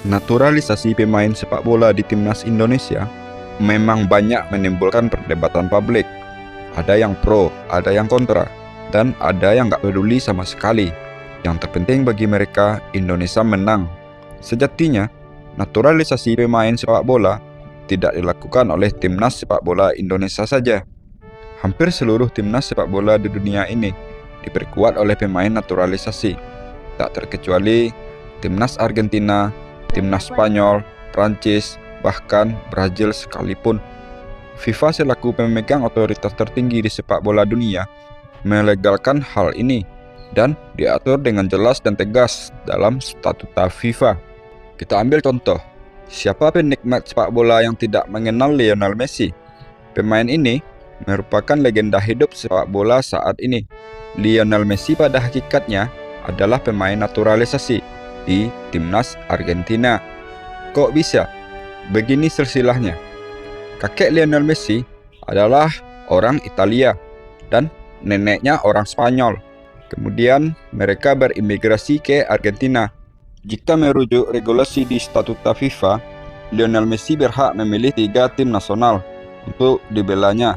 Naturalisasi pemain sepak bola di timnas Indonesia memang banyak menimbulkan perdebatan publik. Ada yang pro, ada yang kontra, dan ada yang nggak peduli sama sekali. Yang terpenting bagi mereka, Indonesia menang. Sejatinya, naturalisasi pemain sepak bola tidak dilakukan oleh timnas sepak bola Indonesia saja. Hampir seluruh timnas sepak bola di dunia ini diperkuat oleh pemain naturalisasi. Tak terkecuali timnas Argentina, timnas Spanyol, Prancis, bahkan Brazil sekalipun. FIFA selaku pemegang otoritas tertinggi di sepak bola dunia melegalkan hal ini dan diatur dengan jelas dan tegas dalam statuta FIFA. Kita ambil contoh, siapa penikmat sepak bola yang tidak mengenal Lionel Messi? Pemain ini merupakan legenda hidup sepak bola saat ini. Lionel Messi pada hakikatnya adalah pemain naturalisasi di timnas Argentina. Kok bisa? Begini silsilahnya. Kakek Lionel Messi adalah orang Italia dan neneknya orang Spanyol. Kemudian mereka berimigrasi ke Argentina. Jika merujuk regulasi di statuta FIFA, Lionel Messi berhak memilih 3 tim nasional untuk dibelanya,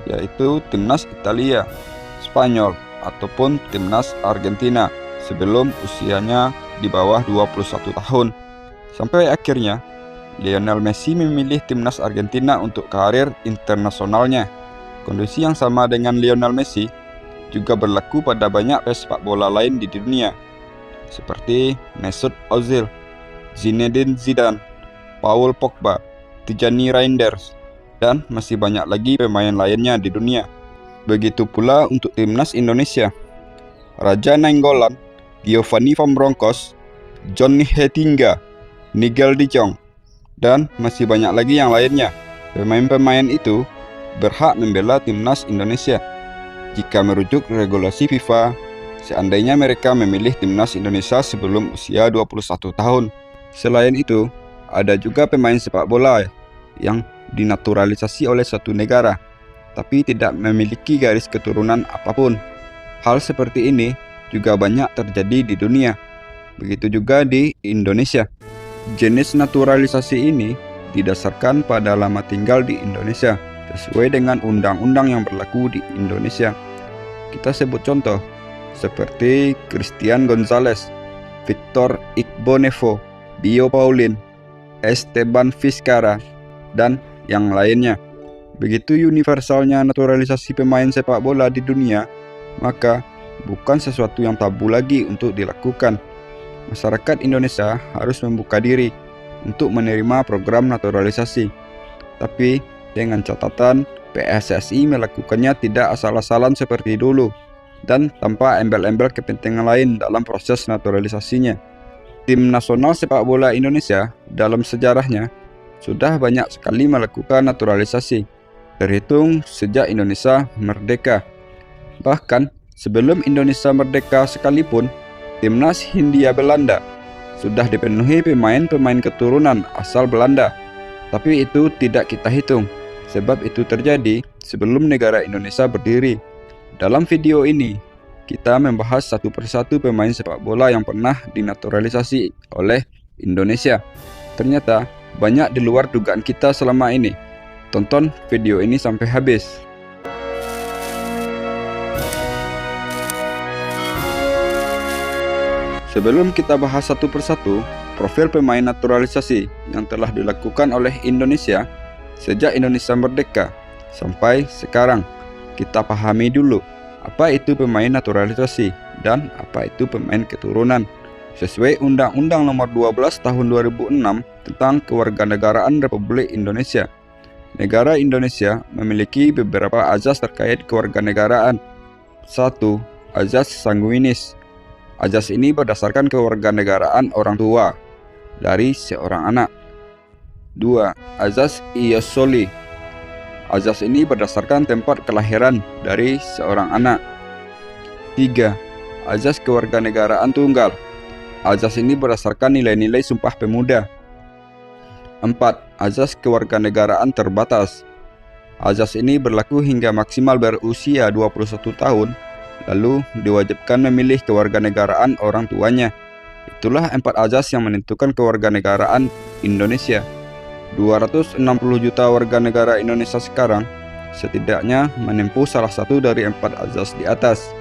yaitu timnas Italia, Spanyol, ataupun timnas Argentina sebelum usianya di bawah 21 tahun. Sampai akhirnya, Lionel Messi memilih timnas Argentina untuk karir internasionalnya. Kondisi yang sama dengan Lionel Messi juga berlaku pada banyak pesepak bola lain di dunia, seperti Mesut Ozil, Zinedine Zidane, Paul Pogba, Tijani Reinders, dan masih banyak lagi pemain lainnya di dunia. Begitu pula untuk timnas Indonesia. Raja Nainggolan, Giovanni Van Bronckhorst, Johnny Heitinga, Nigel de Jong, dan masih banyak lagi yang lainnya. Pemain-pemain itu berhak membela timnas Indonesia. Jika merujuk regulasi FIFA, seandainya mereka memilih timnas Indonesia sebelum usia 21 tahun. Selain itu, ada juga pemain sepak bola yang dinaturalisasi oleh suatu negara, tapi tidak memiliki garis keturunan apapun. Hal seperti ini juga banyak terjadi di dunia. Begitu juga di Indonesia. Jenis naturalisasi ini didasarkan pada lama tinggal di Indonesia, sesuai dengan undang-undang yang berlaku di Indonesia. Kita sebut contoh, seperti Christian Gonzalez, Victor Igbonefo, Bio Paulin, Esteban Vizcara, dan yang lainnya. Begitu universalnya naturalisasi pemain sepak bola di dunia, maka bukan sesuatu yang tabu lagi untuk dilakukan. Masyarakat Indonesia harus membuka diri untuk menerima program naturalisasi. Tapi dengan catatan PSSI melakukannya tidak asal-asalan seperti dulu dan tanpa embel-embel kepentingan lain dalam proses naturalisasinya. Tim nasional sepak bola Indonesia dalam sejarahnya sudah banyak sekali melakukan naturalisasi, terhitung sejak Indonesia merdeka. Bahkan sebelum Indonesia merdeka sekalipun, timnas Hindia Belanda sudah dipenuhi pemain-pemain keturunan asal Belanda. Tapi itu tidak kita hitung, sebab itu terjadi sebelum negara Indonesia berdiri. Dalam video ini, kita membahas satu persatu pemain sepak bola yang pernah dinaturalisasi oleh Indonesia. Ternyata banyak di luar dugaan kita selama ini. Tonton video ini sampai habis. Sebelum kita bahas satu persatu profil pemain naturalisasi yang telah dilakukan oleh Indonesia sejak Indonesia merdeka sampai sekarang, kita pahami dulu apa itu pemain naturalisasi dan apa itu pemain keturunan. Sesuai Undang-Undang Nomor 12 Tahun 2006 tentang Kewarganegaraan Republik Indonesia, negara Indonesia memiliki beberapa azas terkait kewarganegaraan. 1. Azas sanguinis. Azas ini berdasarkan kewarganegaraan orang tua dari seorang anak. 2. Azas ius soli. Azas ini berdasarkan tempat kelahiran dari seorang anak. 3. Azas kewarganegaraan tunggal. Azas ini berdasarkan nilai-nilai Sumpah Pemuda. 4. Azas kewarganegaraan terbatas. Azas ini berlaku hingga maksimal berusia 21 tahun, lalu diwajibkan memilih kewarganegaraan orang tuanya. Itulah 4 azas yang menentukan kewarganegaraan Indonesia. 260 juta warga negara Indonesia sekarang setidaknya menempuh salah satu dari 4 azas di atas.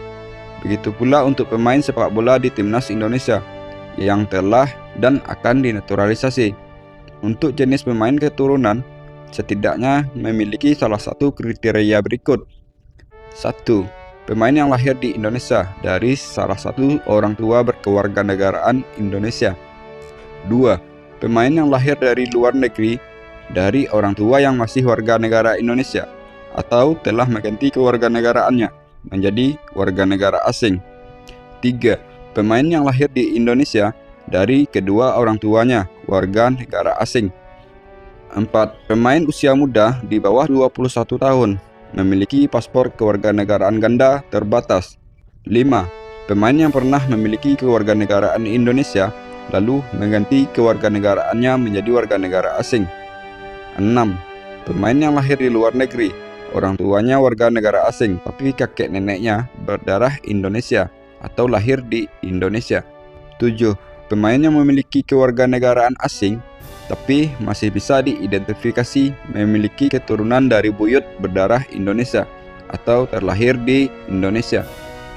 Begitu pula untuk pemain sepak bola di timnas Indonesia yang telah dan akan dinaturalisasi. Untuk jenis pemain keturunan, setidaknya memiliki salah satu kriteria berikut. 1. Pemain yang lahir di Indonesia dari salah satu orang tua berkewarganegaraan Indonesia. 2. Pemain yang lahir dari luar negeri dari orang tua yang masih warga negara Indonesia atau telah mengganti kewarganegaraannya menjadi warga negara asing. 3. Pemain yang lahir di Indonesia dari kedua orang tuanya warga negara asing. 4. Pemain usia muda di bawah 21 tahun memiliki paspor kewarganegaraan ganda terbatas. 5. Pemain yang pernah memiliki kewarganegaraan Indonesia lalu mengganti kewarganegaraannya menjadi warga negara asing. 6. Pemain yang lahir di luar negeri, orang tuanya warga negara asing tapi kakek neneknya berdarah Indonesia atau lahir di Indonesia. 7. Pemain yang memiliki kewarganegaraan asing tapi masih bisa diidentifikasi memiliki keturunan dari buyut berdarah Indonesia atau terlahir di Indonesia.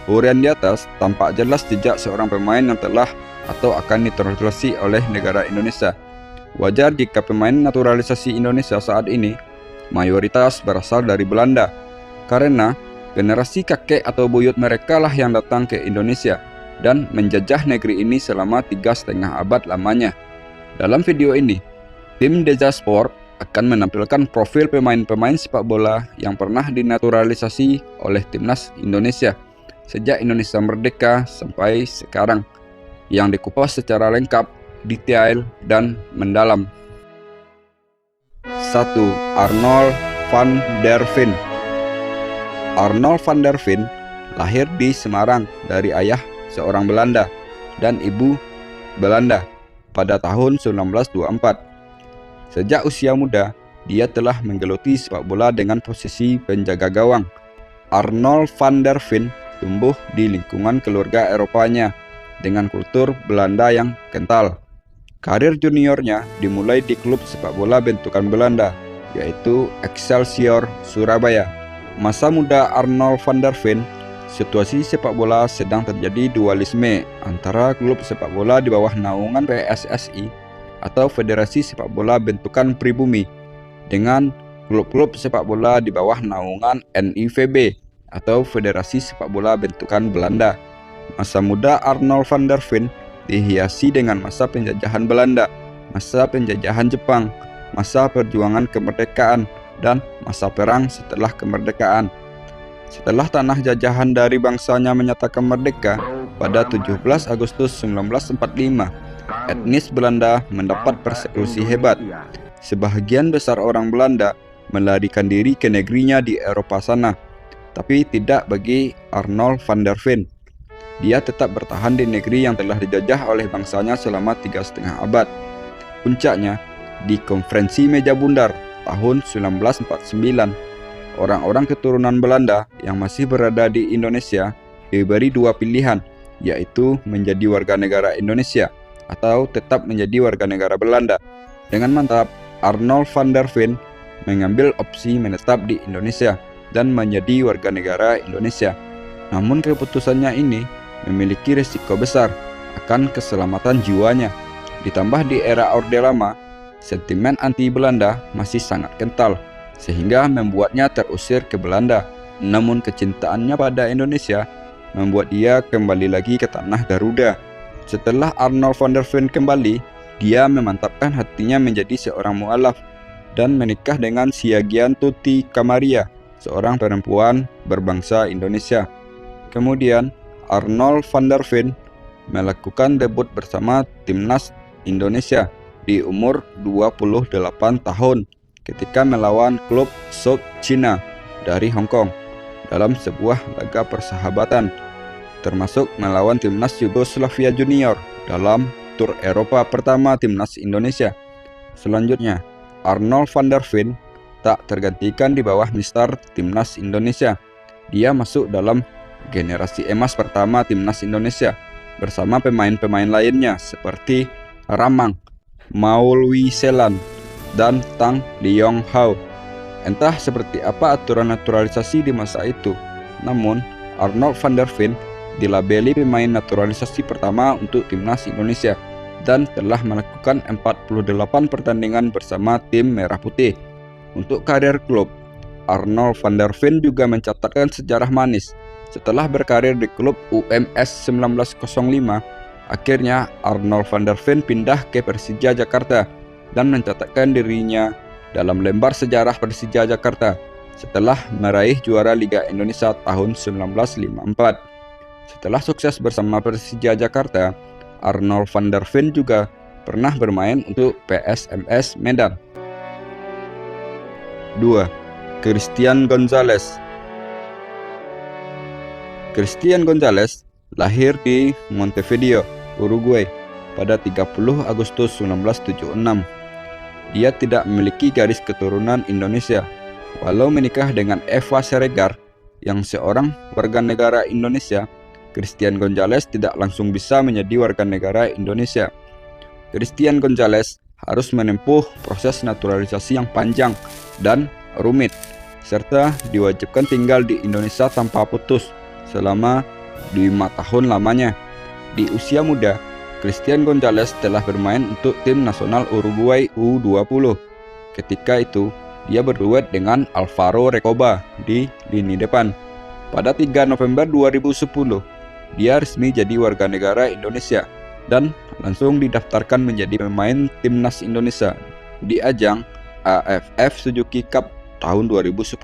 Uraian di atas tampak jelas jejak seorang pemain yang telah atau akan naturalisasi oleh negara Indonesia. Wajar jika pemain naturalisasi Indonesia saat ini mayoritas berasal dari Belanda, karena generasi kakek atau buyut mereka lah yang datang ke Indonesia dan menjajah negeri ini selama 3,5 abad lamanya. Dalam video ini, tim Deza Sport akan menampilkan profil pemain-pemain sepak bola yang pernah dinaturalisasi oleh timnas Indonesia sejak Indonesia merdeka sampai sekarang, yang dikupas secara lengkap, detail, dan mendalam. 1. Arnold van der Veen. Arnold van der Veen lahir di Semarang dari ayah seorang Belanda dan ibu Belanda pada tahun 1924. Sejak usia muda, dia telah menggeluti sepak bola dengan posisi penjaga gawang. Arnold van der Veen tumbuh di lingkungan keluarga Eropanya dengan kultur Belanda yang kental. Karir juniornya dimulai di klub sepak bola bentukan Belanda, yaitu Excelsior Surabaya. Masa muda Arnold van der Veen, situasi sepak bola sedang terjadi dualisme antara klub sepak bola di bawah naungan PSSI atau Federasi Sepak Bola Bentukan Pribumi dengan klub-klub sepak bola di bawah naungan NIVB atau Federasi Sepak Bola Bentukan Belanda. Masa muda Arnold van der Veen dihiasi dengan masa penjajahan Belanda, masa penjajahan Jepang, masa perjuangan kemerdekaan, dan masa perang setelah kemerdekaan. Setelah tanah jajahan dari bangsanya menyatakan merdeka pada 17 Agustus 1945, etnis Belanda mendapat persekusi hebat. Sebahagian besar orang Belanda melarikan diri ke negerinya di Eropa sana, tapi tidak bagi Arnold van der Veen. Dia tetap bertahan di negeri yang telah dijajah oleh bangsanya selama 3,5 abad. Puncaknya, di Konferensi Meja Bundar tahun 1949, orang-orang keturunan Belanda yang masih berada di Indonesia diberi 2 pilihan, yaitu menjadi warga negara Indonesia atau tetap menjadi warga negara Belanda. Dengan mantap, Arnold van der Veen mengambil opsi menetap di Indonesia dan menjadi warga negara Indonesia. Namun keputusannya ini memiliki risiko besar akan keselamatan jiwanya. Ditambah di era Orde Lama, sentimen anti-Belanda masih sangat kental, sehingga membuatnya terusir ke Belanda. Namun kecintaannya pada Indonesia membuat dia kembali lagi ke tanah Garuda. Setelah Arnold van der Veen kembali, dia memantapkan hatinya menjadi seorang mualaf dan menikah dengan Siagian Tuti Kamaria, seorang perempuan berbangsa Indonesia. Kemudian Arnold van der Veen melakukan debut bersama timnas Indonesia di umur 28 tahun ketika melawan klub South China dari Hong Kong dalam sebuah laga persahabatan, termasuk melawan timnas Yugoslavia Junior dalam tur Eropa pertama timnas Indonesia. Selanjutnya, Arnold van der Veen tak tergantikan di bawah Mister Timnas Indonesia. Dia masuk dalam generasi emas pertama timnas Indonesia bersama pemain-pemain lainnya seperti Ramang, Maulwi Selan, dan Tang Liong Hao. Entah seperti apa aturan naturalisasi di masa itu, namun Arnold van der Veen dilabeli pemain naturalisasi pertama untuk timnas Indonesia dan telah melakukan 48 pertandingan bersama tim Merah Putih. Untuk karir klub, Arnold van der Veen juga mencatatkan sejarah manis. Setelah berkarir di klub UMS 1905, akhirnya Arnold van der Veen pindah ke Persija Jakarta dan mencatatkan dirinya dalam lembar sejarah Persija Jakarta setelah meraih juara Liga Indonesia tahun 1954. Setelah sukses bersama Persija Jakarta, Arnold van der Veen juga pernah bermain untuk PSMS Medan. 2. Christian Gonzalez. Christian Gonzalez lahir di Montevideo, Uruguay pada 30 Agustus 1976. Dia tidak memiliki garis keturunan Indonesia, walau menikah dengan Eva Siregar yang seorang warga negara Indonesia. Christian Gonzalez tidak langsung bisa menjadi warga negara Indonesia. Christian Gonzalez harus menempuh proses naturalisasi yang panjang dan rumit, serta diwajibkan tinggal di Indonesia tanpa putus selama 5 tahun lamanya. Di usia muda, Christian Gonzalez telah bermain untuk tim nasional Uruguay U20. Ketika itu, dia berduet dengan Alvaro Recoba di lini depan. Pada 3 November 2010, dia resmi jadi warga negara Indonesia dan langsung didaftarkan menjadi pemain timnas Indonesia di ajang AFF Suzuki Cup tahun 2010.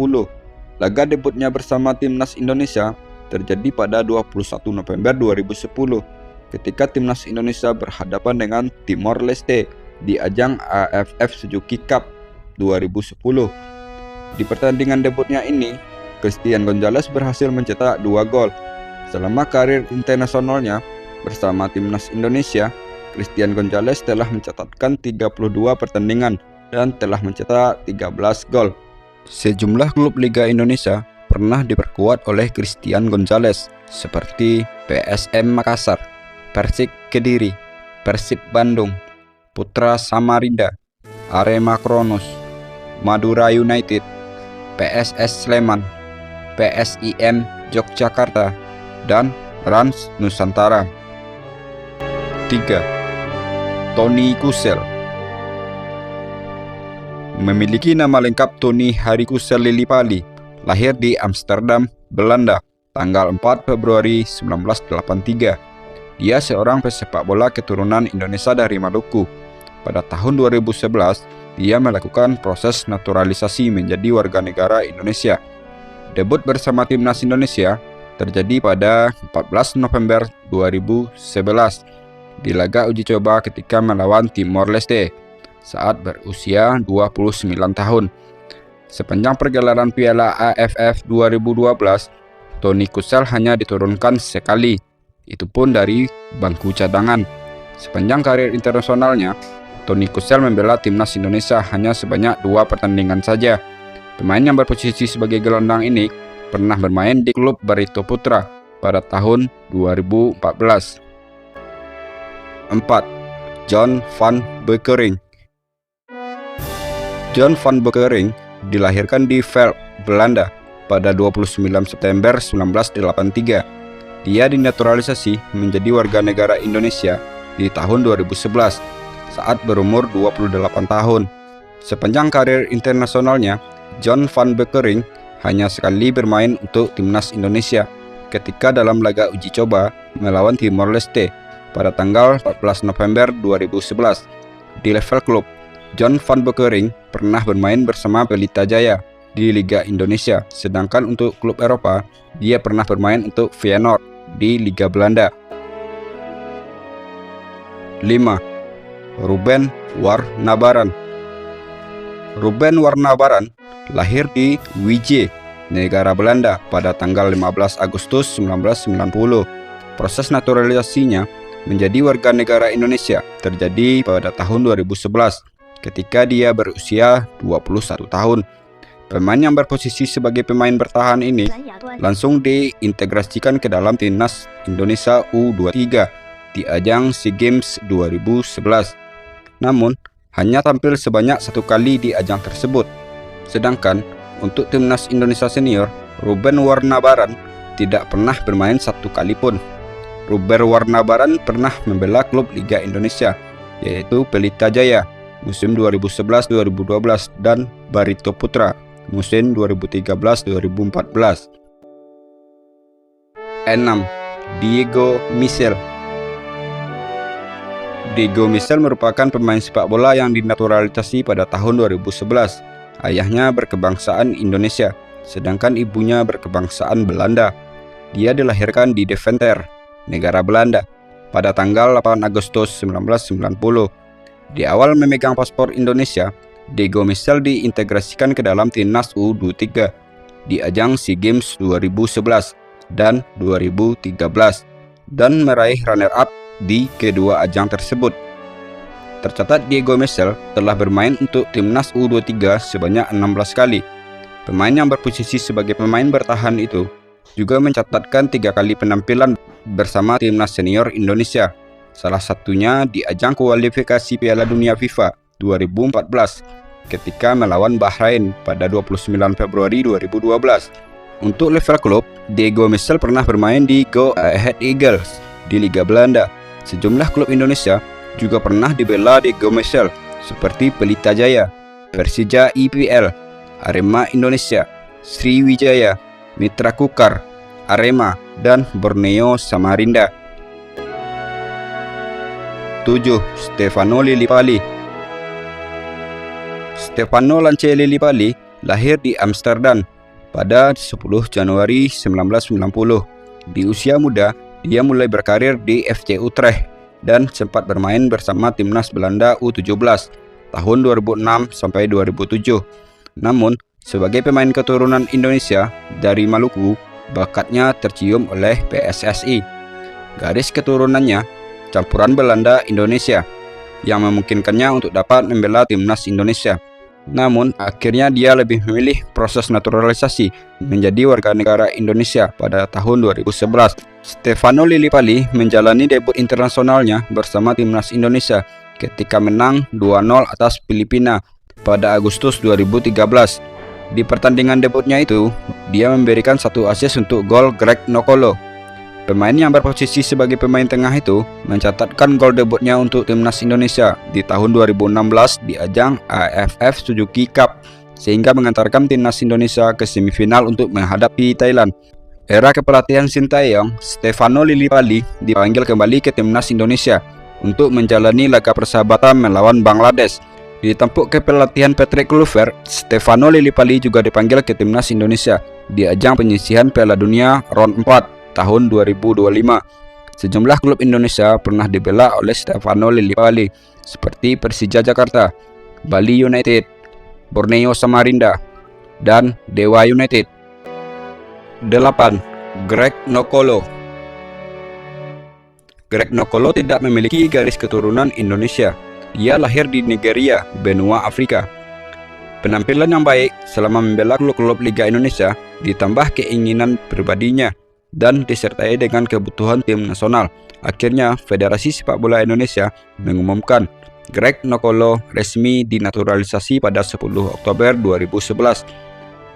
Laga debutnya bersama timnas Indonesia terjadi pada 21 November 2010 ketika timnas Indonesia berhadapan dengan Timor Leste di ajang AFF Suzuki Cup 2010. Di pertandingan debutnya ini, Christian Gonzalez berhasil mencetak 2 gol. Selama karir internasionalnya bersama timnas Indonesia, Christian Gonzalez telah mencatatkan 32 pertandingan dan telah mencetak 13 gol. Sejumlah klub Liga Indonesia pernah diperkuat oleh Christian Gonzalez seperti PSM Makassar, Persik Kediri, Persib Bandung, Putra Samarinda, Arema Kronos, Madura United, PSS Sleman, PSIM Yogyakarta, dan Rans Nusantara. 3. Tony Kusel. Memiliki nama lengkap Tony Hari Kusel Lillipali, lahir di Amsterdam, Belanda, tanggal 4 Februari 1983. Dia seorang pesepak bola keturunan Indonesia dari Maluku. Pada tahun 2011, dia melakukan proses naturalisasi menjadi warga negara Indonesia. Debut bersama timnas Indonesia terjadi pada 14 November 2011 di laga uji coba ketika melawan Timor Leste saat berusia 29 tahun. Sepanjang pergelaran Piala AFF 2012, Tony Kusel hanya diturunkan sekali, itu pun dari bangku cadangan. Sepanjang karir internasionalnya, Tony Kusel membela timnas Indonesia hanya sebanyak 2 pertandingan saja. Pemain yang berposisi sebagai gelandang ini pernah bermain di klub Barito Putra pada tahun 2014. 4. John van Beukering. John van Beukering dilahirkan di Velp, Belanda pada 29 September 1983. Dia dinaturalisasi menjadi warga negara Indonesia di tahun 2011 saat berumur 28 tahun. Sepanjang karir internasionalnya, John van Beukering hanya sekali bermain untuk timnas Indonesia ketika dalam laga uji coba melawan Timor Leste pada tanggal 14 November 2011. Di level klub, John van Beukering pernah bermain bersama Pelita Jaya di Liga Indonesia, sedangkan untuk klub Eropa, dia pernah bermain untuk Feyenoord di Liga Belanda. 5. Ruben Warnabaran. Ruben Warnabaran lahir di Wijje, negara Belanda pada tanggal 15 Agustus 1990. Proses naturalisasinya menjadi warga negara Indonesia terjadi pada tahun 2011 ketika dia berusia 21 tahun. Pemain yang berposisi sebagai pemain bertahan ini langsung diintegrasikan ke dalam timnas Indonesia U23 di ajang SEA Games 2011. Namun, hanya tampil sebanyak 1 kali di ajang tersebut. Sedangkan, untuk timnas Indonesia senior, Ruben Warnabaran tidak pernah bermain 1 kali pun. Ruben Warnabaran pernah membela klub Liga Indonesia, yaitu Pelita Jaya musim 2011-2012 dan Barito Putra musim 2013-2014. 6. Diego Michel. Diego Michel merupakan pemain sepak bola yang dinaturalisasi pada tahun 2011. Ayahnya berkebangsaan Indonesia, sedangkan ibunya berkebangsaan Belanda. Dia dilahirkan di Deventer, negara Belanda, pada tanggal 8 Agustus 1990. Di awal memegang paspor Indonesia, Diego Michel diintegrasikan ke dalam timnas U23 di ajang SEA Games 2011 dan 2013 dan meraih runner-up di kedua ajang tersebut. Tercatat Diego Michel telah bermain untuk timnas U23 sebanyak 16 kali. Pemain yang berposisi sebagai pemain bertahan itu juga mencatatkan 3 kali penampilan bersama timnas senior Indonesia, salah satunya di ajang kualifikasi Piala Dunia FIFA 2014 ketika melawan Bahrain pada 29 Februari 2012. Untuk level klub, Diego Michel pernah bermain di Go Ahead Eagles di Liga Belanda. Sejumlah klub Indonesia juga pernah dibela Diego Michel seperti Pelita Jaya, Persija IPL, Arema Indonesia, Sriwijaya, Mitra Kukar, Arema, dan Borneo Samarinda. 7. Stefano Lillipali. Stefano Lance Lillipali lahir di Amsterdam pada 10 Januari 1990. Di usia muda, dia mulai berkarir di FC Utrecht dan sempat bermain bersama timnas Belanda U17 tahun 2006 sampai 2007. Namun, sebagai pemain keturunan Indonesia dari Maluku, bakatnya tercium oleh PSSI. Garis keturunannya campuran Belanda Indonesia yang memungkinkannya untuk dapat membela timnas Indonesia. Namun, akhirnya dia lebih memilih proses naturalisasi menjadi warga negara Indonesia pada tahun 2011. Stefano Lillipali menjalani debut internasionalnya bersama timnas Indonesia ketika menang 2-0 atas Filipina pada Agustus 2013. Di pertandingan debutnya itu, dia memberikan 1 assist untuk gol Greg Nokolo. Pemain yang berposisi sebagai pemain tengah itu mencatatkan gol debutnya untuk timnas Indonesia di tahun 2016 di ajang AFF Suzuki Cup, sehingga mengantarkan timnas Indonesia ke semifinal untuk menghadapi Thailand. Era kepelatihan Sintayong, Stefano Lillipali dipanggil kembali ke timnas Indonesia untuk menjalani laga persahabatan melawan Bangladesh. Di tampuk kepelatihan Patrick Kluivert, Stefano Lillipali juga dipanggil ke timnas Indonesia di ajang penyisihan Piala Dunia Round 4 tahun 2025. Sejumlah klub Indonesia pernah dibela oleh Stefano Lillipali seperti Persija Jakarta, Bali United, Borneo Samarinda, dan Dewa United. 8. Greg Nokolo. Greg Nokolo tidak memiliki garis keturunan Indonesia. Dia lahir di Nigeria, benua Afrika. Penampilan yang baik selama membela klub-klub Liga Indonesia ditambah keinginan pribadinya dan disertai dengan kebutuhan tim nasional. Akhirnya, Federasi Sepak Bola Indonesia mengumumkan Greg Nokolo resmi dinaturalisasi pada 10 Oktober 2011.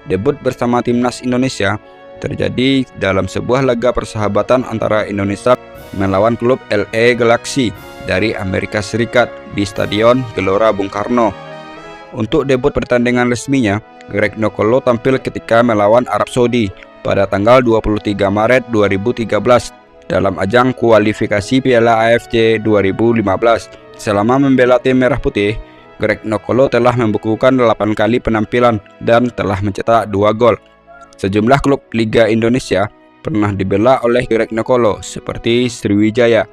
Debut bersama timnas Indonesia terjadi dalam sebuah laga persahabatan antara Indonesia melawan klub LA Galaxy dari Amerika Serikat di Stadion Gelora Bung Karno. Untuk debut pertandingan resminya, Greg Nokolo tampil ketika melawan Arab Saudi pada tanggal 23 Maret 2013 dalam ajang kualifikasi Piala AFC 2015. Selama membela tim Merah Putih, Greg Nokolo telah membukukan 8 kali penampilan dan telah mencetak 2 gol. Sejumlah klub Liga Indonesia pernah dibela oleh Greg Nokolo seperti Sriwijaya,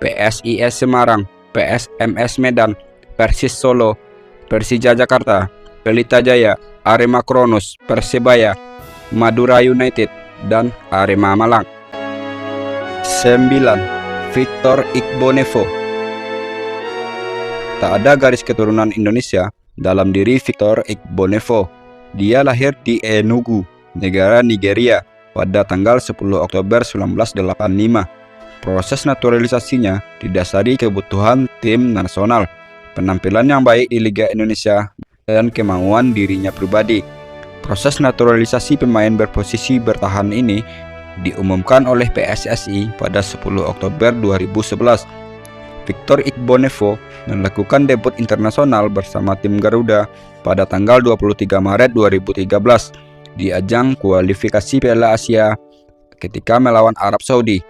PSIS Semarang, PSMS Medan, Persis Solo, Persija Jakarta, Pelita Jaya, Arema Kronos, Persebaya, Madura United, dan Arema Malang. 9. Victor Igbonevo. Tak ada garis keturunan Indonesia dalam diri Victor Igbonevo. Dia lahir di Enugu, negara Nigeria, pada tanggal 10 Oktober 1985. Proses naturalisasinya didasari kebutuhan tim nasional, penampilan yang baik di Liga Indonesia, dan kemauan dirinya pribadi. Proses naturalisasi pemain berposisi bertahan ini diumumkan oleh PSSI pada 10 Oktober 2011. Victor Igbonevo melakukan debut internasional bersama tim Garuda pada tanggal 23 Maret 2013 di ajang kualifikasi Piala Asia ketika melawan Arab Saudi.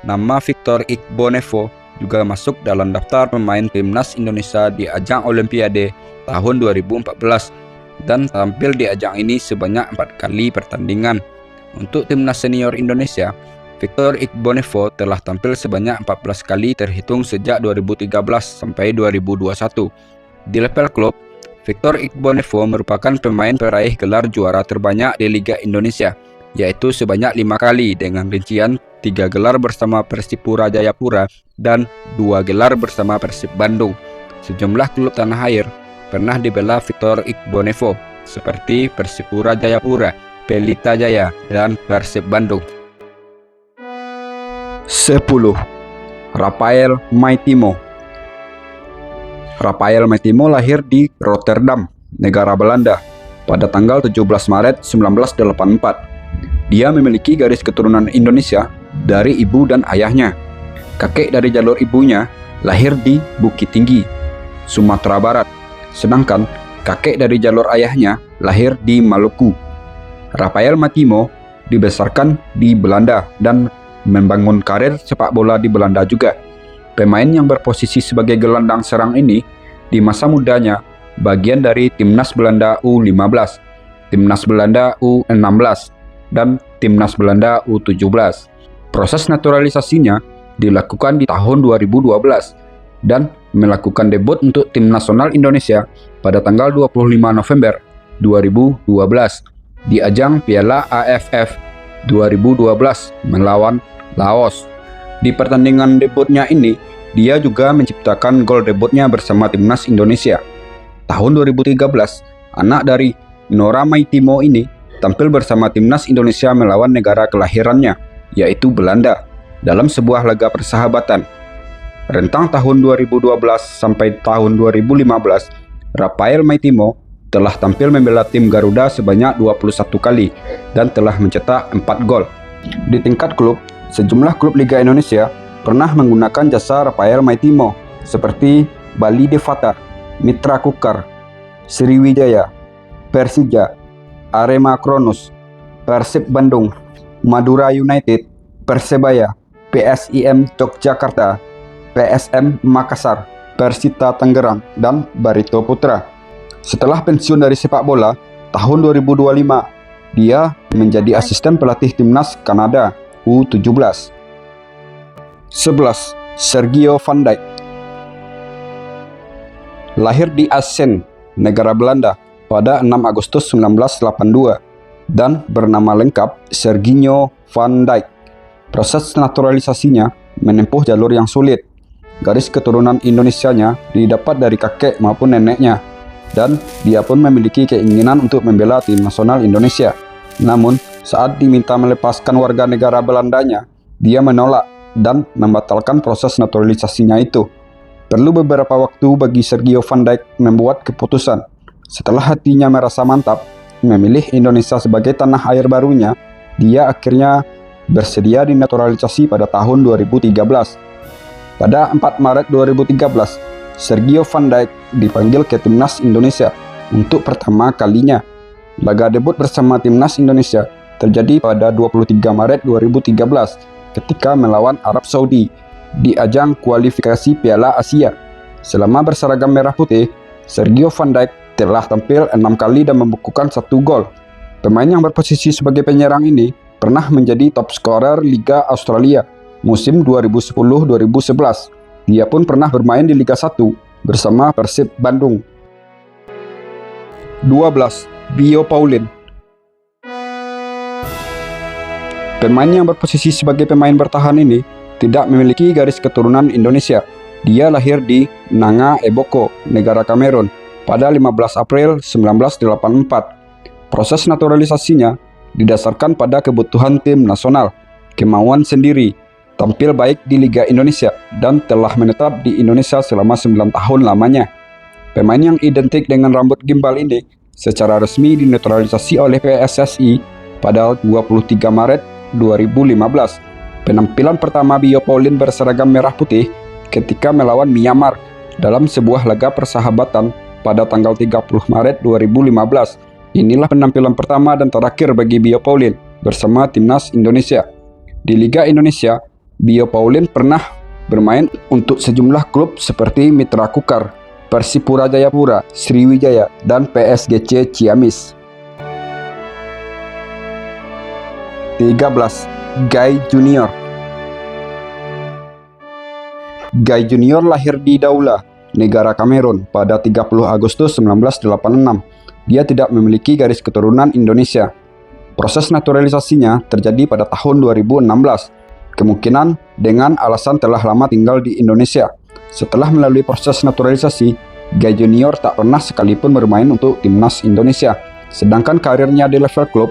Nama Victor Igbonevo juga masuk dalam daftar pemain timnas Indonesia di ajang Olimpiade tahun 2014 dan tampil di ajang ini sebanyak 4 kali pertandingan. Untuk timnas senior Indonesia, Victor Igbonevo telah tampil sebanyak 14 kali terhitung sejak 2013 sampai 2021. Di level klub, Victor Igbonevo merupakan pemain peraih gelar juara terbanyak di Liga Indonesia, yaitu sebanyak 5 kali dengan rincian 3 gelar bersama Persipura Jayapura dan 2 gelar bersama Persib Bandung. Sejumlah klub tanah air pernah dibela Victor Igbonevo seperti Persipura Jayapura, Pelita Jaya, dan Persib Bandung. 10. Rafael Maitimo. Rafael Maitimo lahir di Rotterdam, negara Belanda, pada tanggal 17 Maret 1984. Dia memiliki garis keturunan Indonesia dari ibu dan ayahnya. Kakek dari jalur ibunya lahir di Bukit Tinggi, Sumatera Barat, sedangkan kakek dari jalur ayahnya lahir di Maluku. Rafael Maitimo dibesarkan di Belanda dan membangun karir sepak bola di Belanda juga. Pemain yang berposisi sebagai gelandang serang ini di masa mudanya bagian dari Timnas Belanda U15, Timnas Belanda U16, dan Timnas Belanda U17. Proses naturalisasinya dilakukan di tahun 2012 dan melakukan debut untuk tim nasional Indonesia pada tanggal 25 November 2012 di ajang Piala AFF 2012 melawan Laos. Di pertandingan debutnya ini, dia juga menciptakan gol debutnya bersama timnas Indonesia. Tahun 2013, anak dari Nora Maitimo ini tampil bersama timnas Indonesia melawan negara kelahirannya, yaitu Belanda, dalam sebuah laga persahabatan. Rentang tahun 2012 sampai tahun 2015, Rafael Maitimo telah tampil membela tim Garuda sebanyak 21 kali dan telah mencetak 4 gol. Di tingkat klub, sejumlah klub Liga Indonesia pernah menggunakan jasa Rafael Maitimo seperti Bali Devata, Mitra Kukar, Sriwijaya, Persija, Arema Kronus, Persib Bandung, Madura United, Persebaya, PSIM Yogyakarta, PSM Makassar, Persita Tangerang, dan Barito Putra. Setelah pensiun dari sepak bola, tahun 2025, dia menjadi asisten pelatih timnas Kanada U17. 11. Sergio van Dijk. Lahir di Assen, negara Belanda, pada 6 Agustus 1982 dan bernama lengkap Serginho van Dijk. Proses naturalisasinya menempuh jalur yang sulit. Garis keturunan Indonesianya didapat dari kakek maupun neneknya, dan dia pun memiliki keinginan untuk membela tim nasional Indonesia. Namun, saat diminta melepaskan warga negara Belandanya, dia menolak dan membatalkan proses naturalisasinya itu. Perlu beberapa waktu bagi Sergio van Dijk membuat keputusan. Setelah hatinya merasa mantap memilih Indonesia sebagai tanah air barunya, dia akhirnya bersedia dinaturalisasi pada tahun 2013. Pada 4 Maret 2013, Sergio van Dijk dipanggil ke timnas Indonesia untuk pertama kalinya. Laga debut bersama timnas Indonesia terjadi pada 23 Maret 2013 ketika melawan Arab Saudi di ajang kualifikasi Piala Asia. Selama berseragam merah putih, Sergio van Dijk telah tampil 6 kali dan membukukan 1 gol. Pemain yang berposisi sebagai penyerang ini pernah menjadi top scorer Liga Australia musim 2010-2011. Dia pun pernah bermain di Liga 1 bersama Persib Bandung. 12. Bio Pauline. Pemain yang berposisi sebagai pemain bertahan ini tidak memiliki garis keturunan Indonesia. Dia lahir di Nanga Eboko, negara Kamerun, pada 15 April 1984. Proses naturalisasinya didasarkan pada kebutuhan tim nasional, kemauan sendiri, tampil baik di Liga Indonesia dan telah menetap di Indonesia selama 9 tahun lamanya. Pemain yang identik dengan rambut gimbal ini secara resmi dinetralisasi oleh PSSI pada 23 Maret 2015. Penampilan pertama Bio Pauline berseragam merah putih ketika melawan Myanmar dalam sebuah laga persahabatan pada tanggal 30 Maret 2015. Inilah penampilan pertama dan terakhir bagi Bio Pauline bersama timnas Indonesia. Di Liga Indonesia, Bio Pauline pernah bermain untuk sejumlah klub seperti Mitra Kukar, Persipura Jayapura, Sriwijaya, dan PSGC Ciamis. 13. Guy Junior. Guy Junior lahir di Douala, negara Kamerun pada 30 Agustus 1986. Dia tidak memiliki garis keturunan Indonesia. Proses naturalisasinya terjadi pada tahun 2016. Kemungkinan dengan alasan telah lama tinggal di Indonesia. Setelah melalui proses naturalisasi, Guy Junior tak pernah sekalipun bermain untuk timnas Indonesia. Sedangkan karirnya di level klub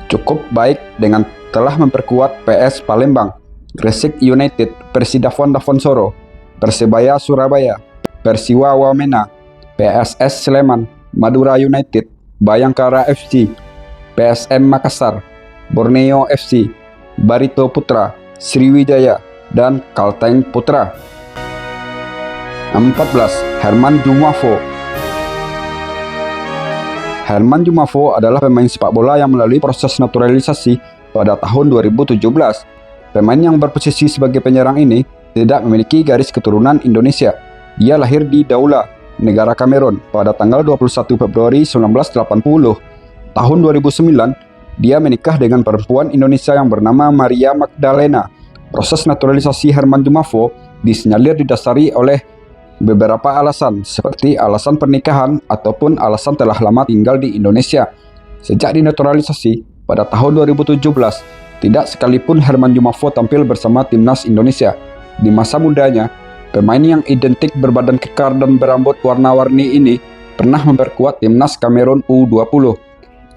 cukup baik dengan telah memperkuat PS Palembang, Gresik United, Persidafon Dafonsoro, Persebaya Surabaya, Persiwa Wamena, PSS Sleman, Madura United, Bayangkara FC, PSM Makassar, Borneo FC, Barito Putra, Sriwijaya, dan Kalteng Putra. 14. Herman Jumafo. Herman Jumafo adalah pemain sepak bola yang melalui proses naturalisasi pada tahun 2017. Pemain yang berposisi sebagai penyerang ini tidak memiliki garis keturunan Indonesia. Dia lahir di Douala, negara Kamerun pada tanggal 21 Februari 1980. Tahun 2009, dia menikah dengan perempuan Indonesia yang bernama Maria Magdalena. Proses naturalisasi Herman Jumafo disinyalir didasari oleh beberapa alasan, seperti alasan pernikahan ataupun alasan telah lama tinggal di Indonesia. Sejak dinaturalisasi pada tahun 2017, tidak sekalipun Herman Jumafo tampil bersama timnas Indonesia. Di masa mudanya, pemain yang identik berbadan kekar dan berambut warna-warni ini pernah memperkuat timnas Kamerun U20.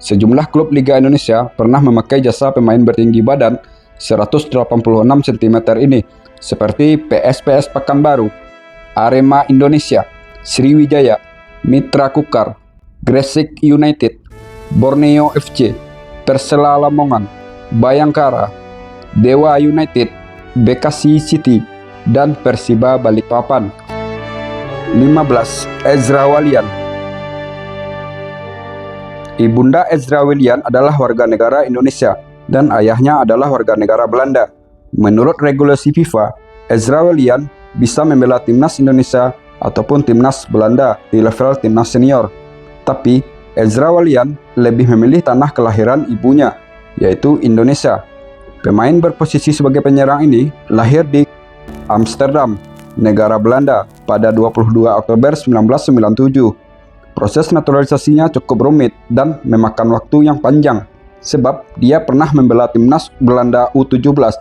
Sejumlah klub Liga Indonesia pernah memakai jasa pemain bertinggi badan 186 cm ini, seperti PSPS Pekanbaru, Arema Indonesia, Sriwijaya, Mitra Kukar, Gresik United, Borneo FC, Persela Lamongan, Bayangkara, Dewa United, Bekasi City, dan Persiba Balikpapan. 15. Ezra Walian. Ibunda Ezra Walian adalah warga negara Indonesia dan ayahnya adalah warga negara Belanda. Menurut regulasi FIFA, Ezra Walian bisa membela timnas Indonesia ataupun timnas Belanda di level timnas senior. Tapi Ezra Walian lebih memilih tanah kelahiran ibunya, yaitu Indonesia. Pemain berposisi sebagai penyerang ini lahir di Amsterdam, negara Belanda pada 22 Oktober 1997. Proses naturalisasinya cukup rumit dan memakan waktu yang panjang, sebab dia pernah membela timnas Belanda U17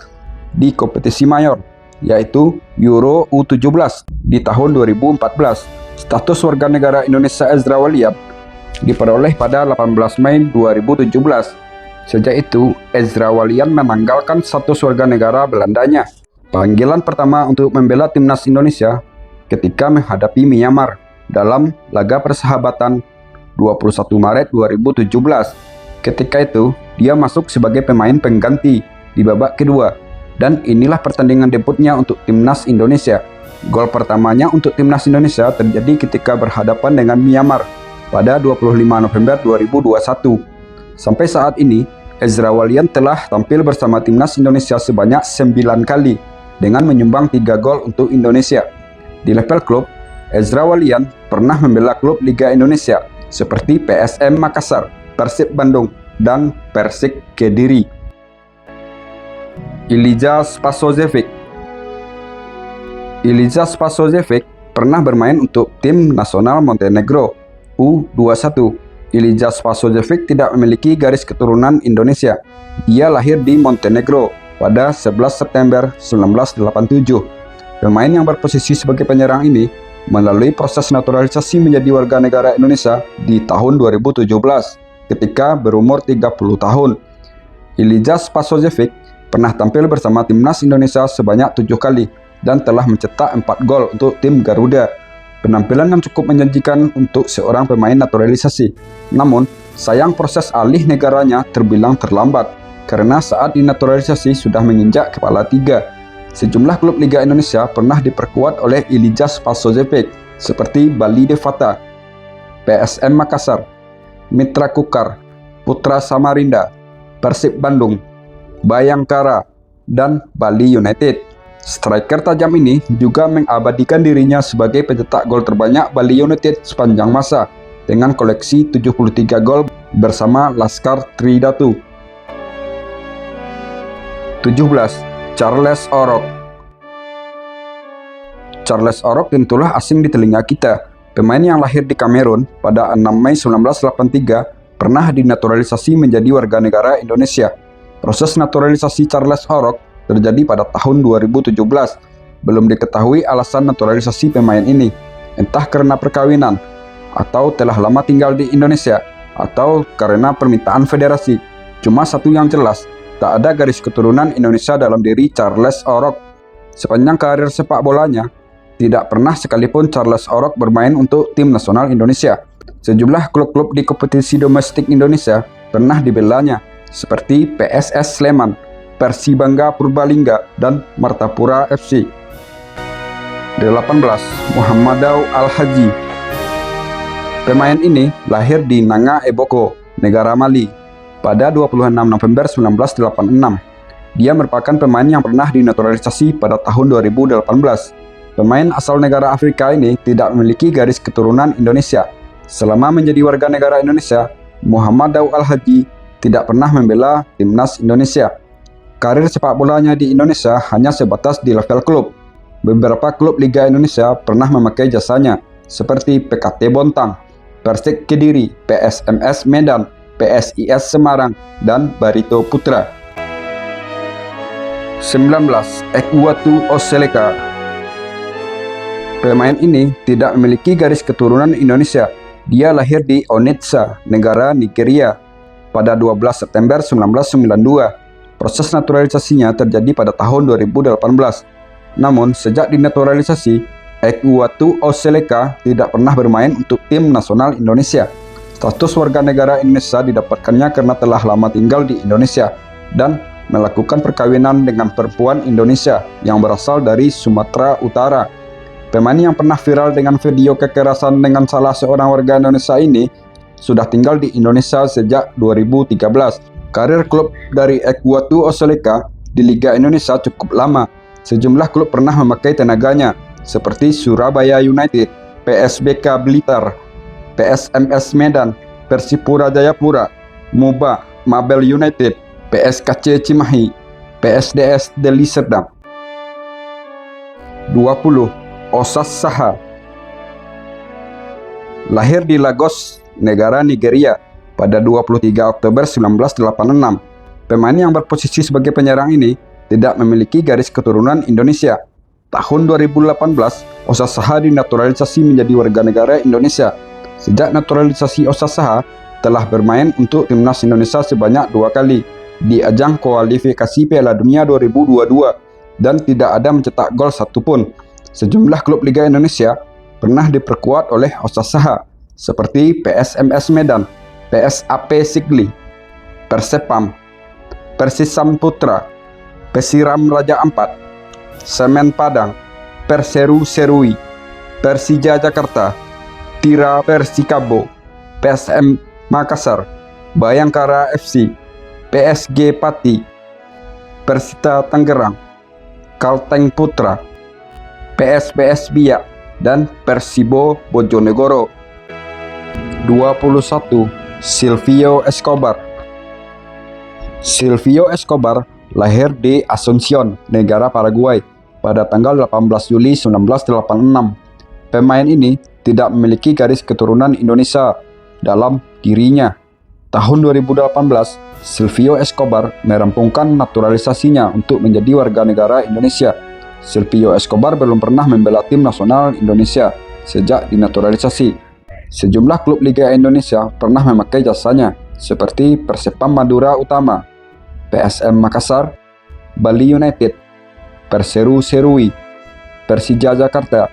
di kompetisi mayor, yaitu Euro U17 di tahun 2014. Status warga negara Indonesia Ezra Walian diperoleh pada 18 Mei 2017. Sejak itu, Ezra Walian menanggalkan status warga negara Belandanya. Panggilan pertama untuk membela timnas Indonesia ketika menghadapi Myanmar dalam laga persahabatan 21 Maret 2017. Ketika itu, dia masuk sebagai pemain pengganti di babak kedua, dan inilah pertandingan debutnya untuk timnas Indonesia. Gol pertamanya untuk timnas Indonesia terjadi ketika berhadapan dengan Myanmar pada 25 November 2021. Sampai saat ini, Ezra Walian telah tampil bersama timnas Indonesia sebanyak 9 kali dengan menyumbang 3 gol untuk Indonesia. Di level klub, Ezra Walian pernah membela klub Liga Indonesia seperti PSM Makassar, Persib Bandung, dan Persik Kediri. Ilija Spasojevic. Ilija Spasojevic pernah bermain untuk tim nasional Montenegro U21. Ilija Spasojevic tidak memiliki garis keturunan Indonesia. Dia lahir di Montenegro pada 11 September 1987. Pemain yang berposisi sebagai penyerang ini melalui proses naturalisasi menjadi warga negara Indonesia di tahun 2017 ketika berumur 30 tahun. Ilija Spasojevic pernah tampil bersama timnas Indonesia sebanyak 7 kali dan telah mencetak 4 gol untuk tim Garuda. Penampilan yang cukup menjanjikan untuk seorang pemain naturalisasi. Namun, sayang proses alih negaranya terbilang terlambat karena saat dinaturalisasi sudah menginjak kepala 3. Sejumlah klub Liga Indonesia pernah diperkuat oleh Ilijas Pasozepek seperti Bali Devata, PSM Makassar, Mitra Kukar, Putra Samarinda, Persib Bandung, Bayangkara, dan Bali United. Striker tajam ini juga mengabadikan dirinya sebagai pencetak gol terbanyak Bali United sepanjang masa dengan koleksi 73 gol bersama Laskar Tridatu. 17. Charles Orok. Charles Orok tentulah asing di telinga kita. Pemain yang lahir di Kamerun pada 6 Mei 1983 pernah dinaturalisasi menjadi warga negara Indonesia. Proses naturalisasi Charles Orok terjadi pada tahun 2017. Belum diketahui alasan naturalisasi pemain ini, entah karena perkawinan, atau telah lama tinggal di Indonesia, atau karena permintaan federasi. Cuma satu yang jelas, tak ada garis keturunan Indonesia dalam diri Charles Orok. Sepanjang karir sepak bolanya, tidak pernah sekalipun Charles Orok bermain untuk tim nasional Indonesia. Sejumlah klub-klub di kompetisi domestik Indonesia pernah dibelanya, seperti PSS Sleman, Persibangga Purbalingga, dan Martapura FC. 18. Muhammadau Al-Haji. Pemain ini lahir di Nanga Eboko, negara Mali, pada 26 November 1986. Dia merupakan pemain yang pernah dinaturalisasi pada tahun 2018. Pemain asal negara Afrika ini tidak memiliki garis keturunan Indonesia. Selama menjadi warga negara Indonesia, Muhammadau Al-Haji tidak pernah membela timnas Indonesia. Karir sepak bolanya di Indonesia hanya sebatas di level klub. Beberapa klub Liga Indonesia pernah memakai jasanya, seperti PKT Bontang, Persik Kediri, PSMS Medan, PSIS Semarang, dan Barito Putra. 19. Ekwatu Oseleka. Pemain ini tidak memiliki garis keturunan Indonesia. Dia lahir di Onitsha, negara Nigeria, pada 12 September 1992. Proses naturalisasinya terjadi pada tahun 2018. Namun, sejak dinaturalisasi, Ekwatu Oseleka tidak pernah bermain untuk tim nasional Indonesia. Status warga negara Indonesia didapatkannya karena telah lama tinggal di Indonesia dan melakukan perkawinan dengan perempuan Indonesia yang berasal dari Sumatera Utara. Pemain yang pernah viral dengan video kekerasan dengan salah seorang warga Indonesia ini sudah tinggal di Indonesia sejak 2013. Karir klub dari Ekwatu Oseleka di Liga Indonesia cukup lama. Sejumlah klub pernah memakai tenaganya, seperti Surabaya United, PSBK Blitar, PSMS Medan, Persipura Jayapura, MUBA, Mabel United, PSKC Cimahi, PSDS Deli Serdang. 20. Osas Saha. Lahir di Lagos, negara Nigeria, pada 23 Oktober 1986. Pemain yang berposisi sebagai penyerang ini tidak memiliki garis keturunan Indonesia. Tahun 2018, Osas Saha dinaturalisasi menjadi warga negara Indonesia. Sejak naturalisasi Osas Saha, telah bermain untuk timnas Indonesia sebanyak 2 kali di ajang kualifikasi Piala Dunia 2022 dan tidak ada mencetak gol satupun. Sejumlah klub Liga Indonesia pernah diperkuat oleh Osas Saha, seperti PSMS Medan, PSAP Sigli, Persepam, Persisam Putra, Persiram Raja Ampat, Semen Padang, Perseru Serui, Persija Jakarta, Tira Persikabo, PSM Makassar, Bayangkara FC, PSG Pati, Persita Tangerang, Kalteng Putra, PSPS Biak, dan Persibo Bojonegoro. 21. Silvio Escobar. Silvio Escobar lahir di Asuncion, negara Paraguay, pada tanggal 18 Juli 1986. Pemain ini tidak memiliki garis keturunan Indonesia dalam dirinya. Tahun 2018, Silvio Escobar merampungkan naturalisasinya untuk menjadi warga negara Indonesia. Silvio Escobar belum pernah membela tim nasional Indonesia sejak dinaturalisasi. Sejumlah klub Liga Indonesia pernah memakai jasanya, seperti Persepam Madura Utama, PSM Makassar, Bali United, Perseru Serui, Persija Jakarta,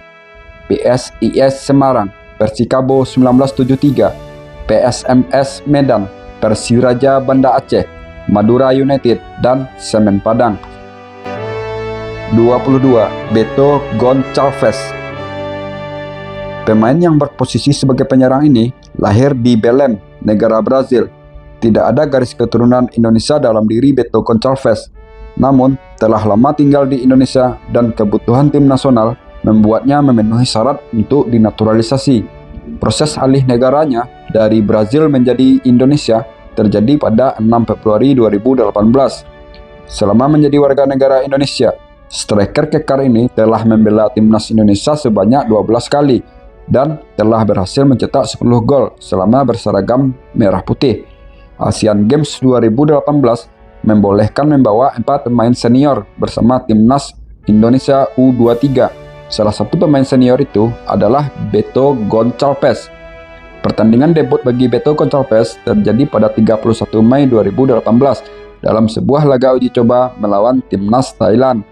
PSIS Semarang, Persikabo 1973, PSMS Medan, Persiraja Banda Aceh, Madura United, dan Semen Padang. 22. Beto Gonçalves. Pemain yang berposisi sebagai penyerang ini lahir di Belém, negara Brazil. Tidak ada garis keturunan Indonesia dalam diri Beto Gonçalves. Namun, telah lama tinggal di Indonesia dan kebutuhan tim nasional membuatnya memenuhi syarat untuk dinaturalisasi. Proses alih negaranya dari Brazil menjadi Indonesia terjadi pada 6 Februari 2018. Selama menjadi warga negara Indonesia, striker kekar ini telah membela timnas Indonesia sebanyak 12 kali dan telah berhasil mencetak 10 gol selama berseragam merah putih. Asian Games 2018 membolehkan membawa 4 pemain senior bersama timnas Indonesia U23. Salah satu pemain senior itu adalah Beto Gonçalves. Pertandingan debut bagi Beto Gonçalves terjadi pada 31 Mei 2018 dalam sebuah laga uji coba melawan timnas Thailand.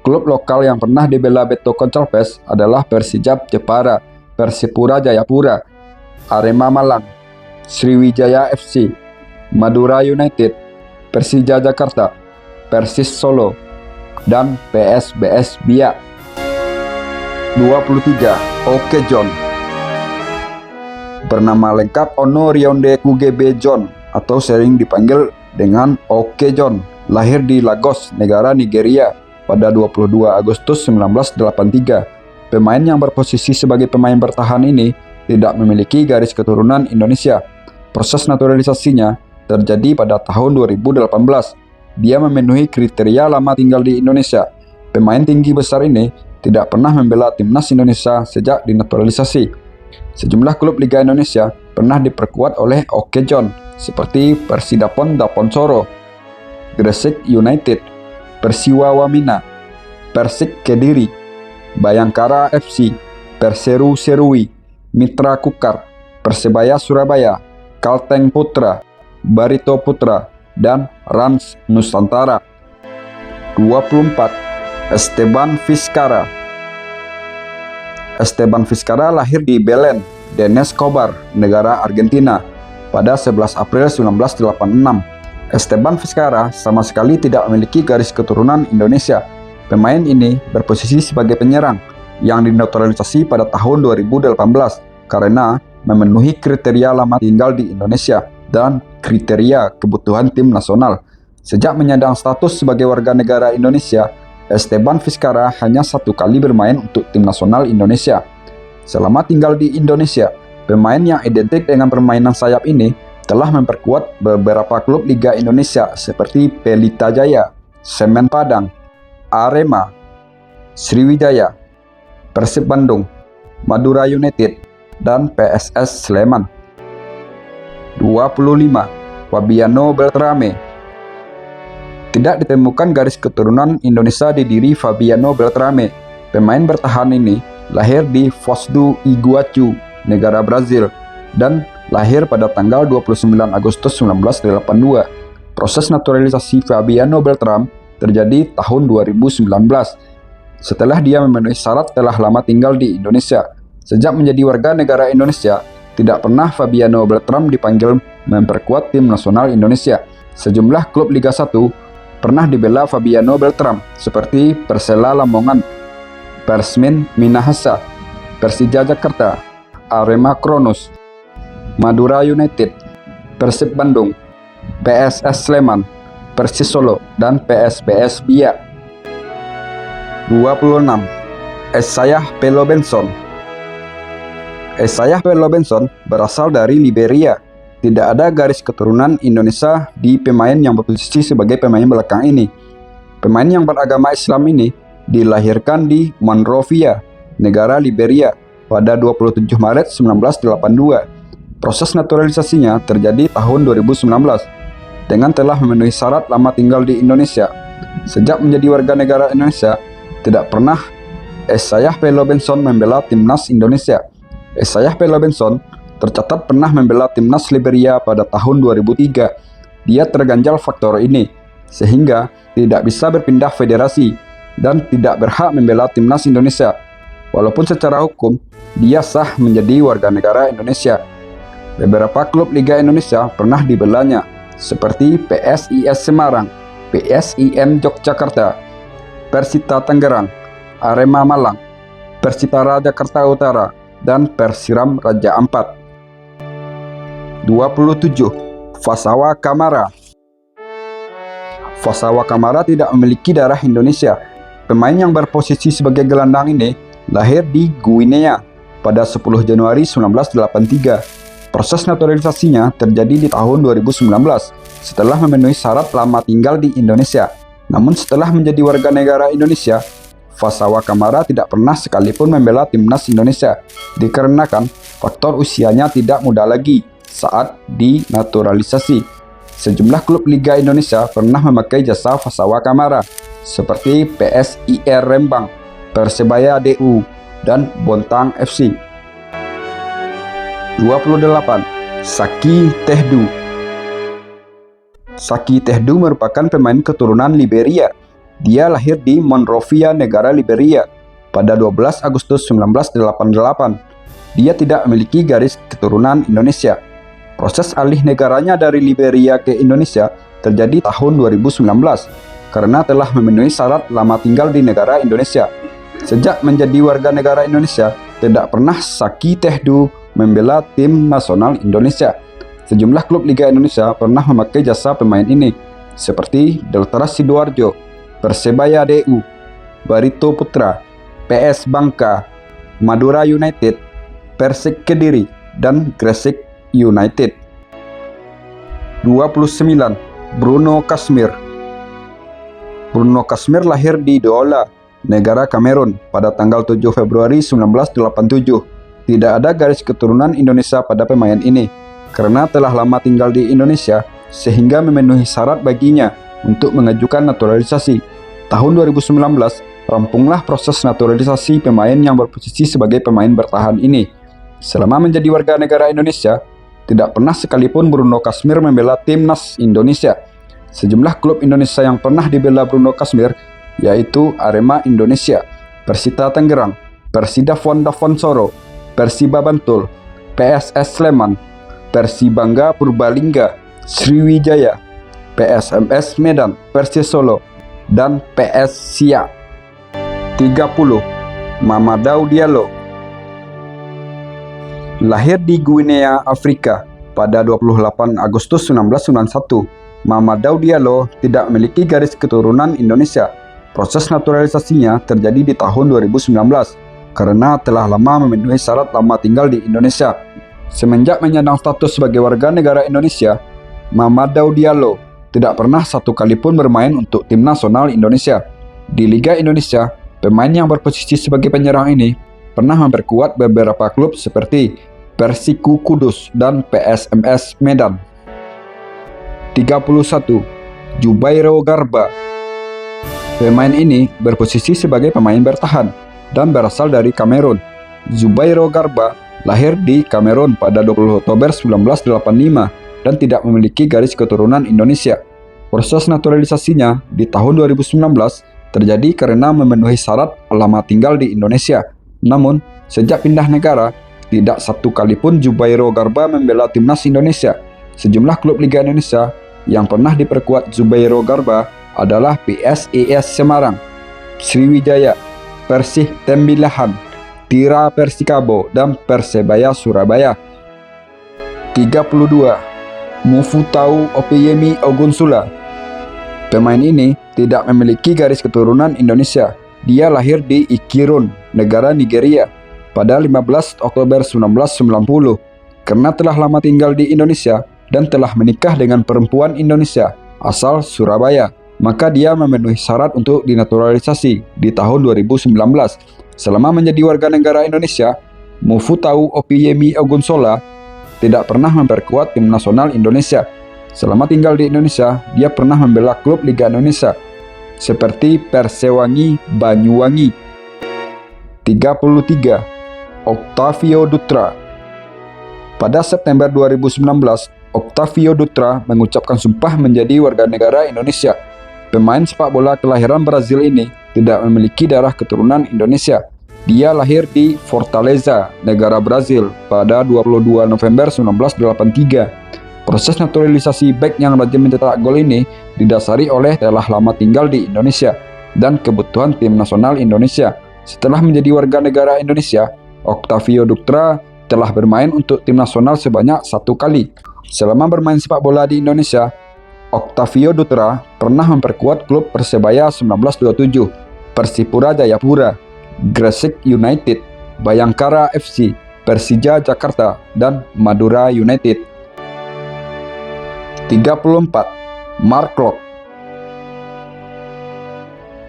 Klub lokal yang pernah dibela Beto Gonçalves adalah Persijap Jepara, Persipura Jayapura, Arema Malang, Sriwijaya FC, Madura United, Persija Jakarta, Persis Solo, dan PSBS Biak. 23. Oke John. Bernama lengkap Ono Rionde Kugebe John atau sering dipanggil dengan Oke John. Lahir di Lagos, negara Nigeria pada 22 Agustus 1983. Pemain yang berposisi sebagai pemain bertahan ini tidak memiliki garis keturunan Indonesia. Proses naturalisasinya terjadi pada tahun 2018. Dia memenuhi kriteria lama tinggal di Indonesia. Pemain tinggi besar ini tidak pernah membela timnas Indonesia sejak dinaturalisasi. Sejumlah klub Liga Indonesia pernah diperkuat oleh Oke John seperti Persidapon Daponsoro, Gresik United, Persiwa Wamena, Persik Kediri, Bayangkara FC, Perseru Serui, Mitra Kukar, Persebaya Surabaya, Kalteng Putra, Barito Putra, dan Rans Nusantara. 24. Esteban Vizcara. Esteban Vizcara lahir di Belém, Denis Escobar, negara Argentina, pada 11 April 1986. Esteban Vizcara sama sekali tidak memiliki garis keturunan Indonesia. Pemain ini berposisi sebagai penyerang yang dinaturalisasi pada tahun 2018 karena memenuhi kriteria lama tinggal di Indonesia dan kriteria kebutuhan tim nasional. Sejak menyandang status sebagai warga negara Indonesia, Esteban Vizcara hanya 1 kali bermain untuk tim nasional Indonesia. Selama tinggal di Indonesia, pemain yang identik dengan permainan sayap ini telah memperkuat beberapa klub Liga Indonesia seperti Pelita Jaya, Semen Padang, Arema, Sriwijaya, Persib Bandung, Madura United, dan PSS Sleman. 25. Fabiano Beltrame. Tidak ditemukan garis keturunan Indonesia di diri Fabiano Beltrame. Pemain bertahan ini lahir di Foz do Iguaçu, negara Brazil, dan lahir pada tanggal 29 Agustus 1982. Proses naturalisasi Fabiano Beltrame terjadi tahun 2019. Setelah dia memenuhi syarat telah lama tinggal di Indonesia. Sejak menjadi warga negara Indonesia, tidak pernah Fabiano Beltrame dipanggil memperkuat tim nasional Indonesia. Sejumlah klub Liga 1 pernah dibela Fabiano Beltrame seperti Persela Lamongan, Persmin Minahasa, Persija Jakarta, Arema Kronos, Madura United, Persib Bandung, PSS Sleman, Persis Solo, dan PSBS Biak. 26. Esaiah Pelo Benson. Esaiah Pelo Benson berasal dari Liberia. Tidak ada garis keturunan Indonesia di pemain yang berposisi sebagai pemain belakang ini. Pemain yang beragama Islam ini dilahirkan di Monrovia, negara Liberia, pada 27 Maret 1982. Proses naturalisasinya terjadi tahun 2019 dengan telah memenuhi syarat lama tinggal di Indonesia. Sejak menjadi warga negara Indonesia, tidak pernah Esaiah Pelo Benson membela timnas Indonesia. Esaiah Pelo Benson tercatat pernah membela timnas Liberia pada tahun 2003. Dia terganjal faktor ini sehingga tidak bisa berpindah federasi dan tidak berhak membela timnas Indonesia. Walaupun secara hukum dia sah menjadi warga negara Indonesia. Beberapa klub Liga Indonesia pernah dibelanya, seperti PSIS Semarang, PSIM Yogyakarta, Persita Tangerang, Arema Malang, Persipara Jakarta Utara, dan Persiram Raja Ampat. 27. Fasawa Kamara. Fasawa Kamara tidak memiliki darah Indonesia. Pemain yang berposisi sebagai gelandang ini lahir di Guinea pada 10 Januari 1983. Proses naturalisasinya terjadi di tahun 2019 setelah memenuhi syarat lama tinggal di Indonesia. Namun setelah menjadi warga negara Indonesia, Fasawa Kamara tidak pernah sekalipun membela timnas Indonesia dikarenakan faktor usianya tidak muda lagi saat dinaturalisasi. Sejumlah klub Liga Indonesia pernah memakai jasa Fasawa Kamara seperti PSIR Rembang, Persebaya DU, dan Bontang FC. 28. Saki Tehdu. Saki Tehdu merupakan pemain keturunan Liberia. Dia lahir di Monrovia, negara Liberia, pada 12 Agustus 1988. Dia tidak memiliki garis keturunan Indonesia. Proses alih negaranya dari Liberia ke Indonesia terjadi tahun 2019 karena telah memenuhi syarat lama tinggal di negara Indonesia. Sejak menjadi warga negara Indonesia, tidak pernah Saki Tehdu membela tim nasional Indonesia. Sejumlah klub Liga Indonesia pernah memakai jasa pemain ini, seperti Delta Sidoarjo, Persebaya DU, Barito Putra, PS Bangka, Madura United, Persik Kediri, dan Gresik United. 29. Bruno Kasmir. Bruno Kasmir lahir di Douala, negara Kamerun, pada tanggal 7 Februari 1987. Tidak ada garis keturunan Indonesia pada pemain ini, karena telah lama tinggal di Indonesia sehingga memenuhi syarat baginya untuk mengajukan naturalisasi. Tahun 2019, rampunglah proses naturalisasi pemain yang berposisi sebagai pemain bertahan ini. Selama menjadi warga negara Indonesia, tidak pernah sekalipun Bruno Kasmir membela timnas Indonesia. Sejumlah klub Indonesia yang pernah dibela Bruno Kasmir yaitu Arema Indonesia, Persita Tangerang, Persida Fondafonsoro, Persiba Bantul, PSS Sleman, Persibangga Purbalingga, Sriwijaya, PSMS Medan, Persis Solo, dan PS Siak. 30. Mamadou Diallo. Lahir di Guinea, Afrika, pada 28 Agustus 1991, Mamadou Diallo tidak memiliki garis keturunan Indonesia. Proses naturalisasinya terjadi di tahun 2019 karena telah lama memenuhi syarat lama tinggal di Indonesia. Semenjak menyandang status sebagai warga negara Indonesia, Mamadou Diallo tidak pernah satu kali pun bermain untuk tim nasional Indonesia. Di Liga Indonesia, pemain yang berposisi sebagai penyerang ini pernah memperkuat beberapa klub seperti Persiku Kudus dan PSMS Medan. 31. Jubairo Garba. Pemain ini berposisi sebagai pemain bertahan dan berasal dari Kamerun. Jubairo Garba lahir di Kamerun pada 20 Oktober 1985 dan tidak memiliki garis keturunan Indonesia. Proses naturalisasinya di tahun 2019 terjadi karena memenuhi syarat lama tinggal di Indonesia. Namun, sejak pindah negara, tidak satu kali pun Jubairo Garba membela timnas Indonesia. Sejumlah klub Liga Indonesia yang pernah diperkuat Jubairo Garba adalah PSIS Semarang, Sriwijaya, Persih Tembilahan, Tira Persikabo, dan Persebaya Surabaya. 32. Mufutau Opeyemi Ogunsula. Pemain ini tidak memiliki garis keturunan Indonesia. Dia lahir di Ikirun, negara Nigeria, pada 15 Oktober 1990. Karena telah lama tinggal di Indonesia dan telah menikah dengan perempuan Indonesia asal Surabaya, maka dia memenuhi syarat untuk dinaturalisasi di tahun 2019. Selama menjadi warga negara Indonesia, Mufutau Opeyemi Ogunsola tidak pernah memperkuat tim nasional Indonesia. Selama tinggal di Indonesia, dia pernah membela klub Liga Indonesia seperti Persewangi Banyuwangi. 33. Octavio Dutra. Pada September 2019, Octavio Dutra mengucapkan sumpah menjadi warga negara Indonesia. Pemain sepak bola kelahiran Brazil ini tidak memiliki darah keturunan Indonesia. Dia lahir di Fortaleza, negara Brazil, pada 22 November 1983. Proses naturalisasi bek yang rajin mencetak gol ini didasari oleh telah lama tinggal di Indonesia dan kebutuhan tim nasional Indonesia. Setelah menjadi warga negara Indonesia, Octavio Dutra telah bermain untuk tim nasional sebanyak 1 kali. Selama bermain sepak bola di Indonesia, Octavio Dutra pernah memperkuat klub Persebaya 1927, Persipura Jayapura, Gresik United, Bayangkara FC, Persija Jakarta, dan Madura United. 34. Mark Klok.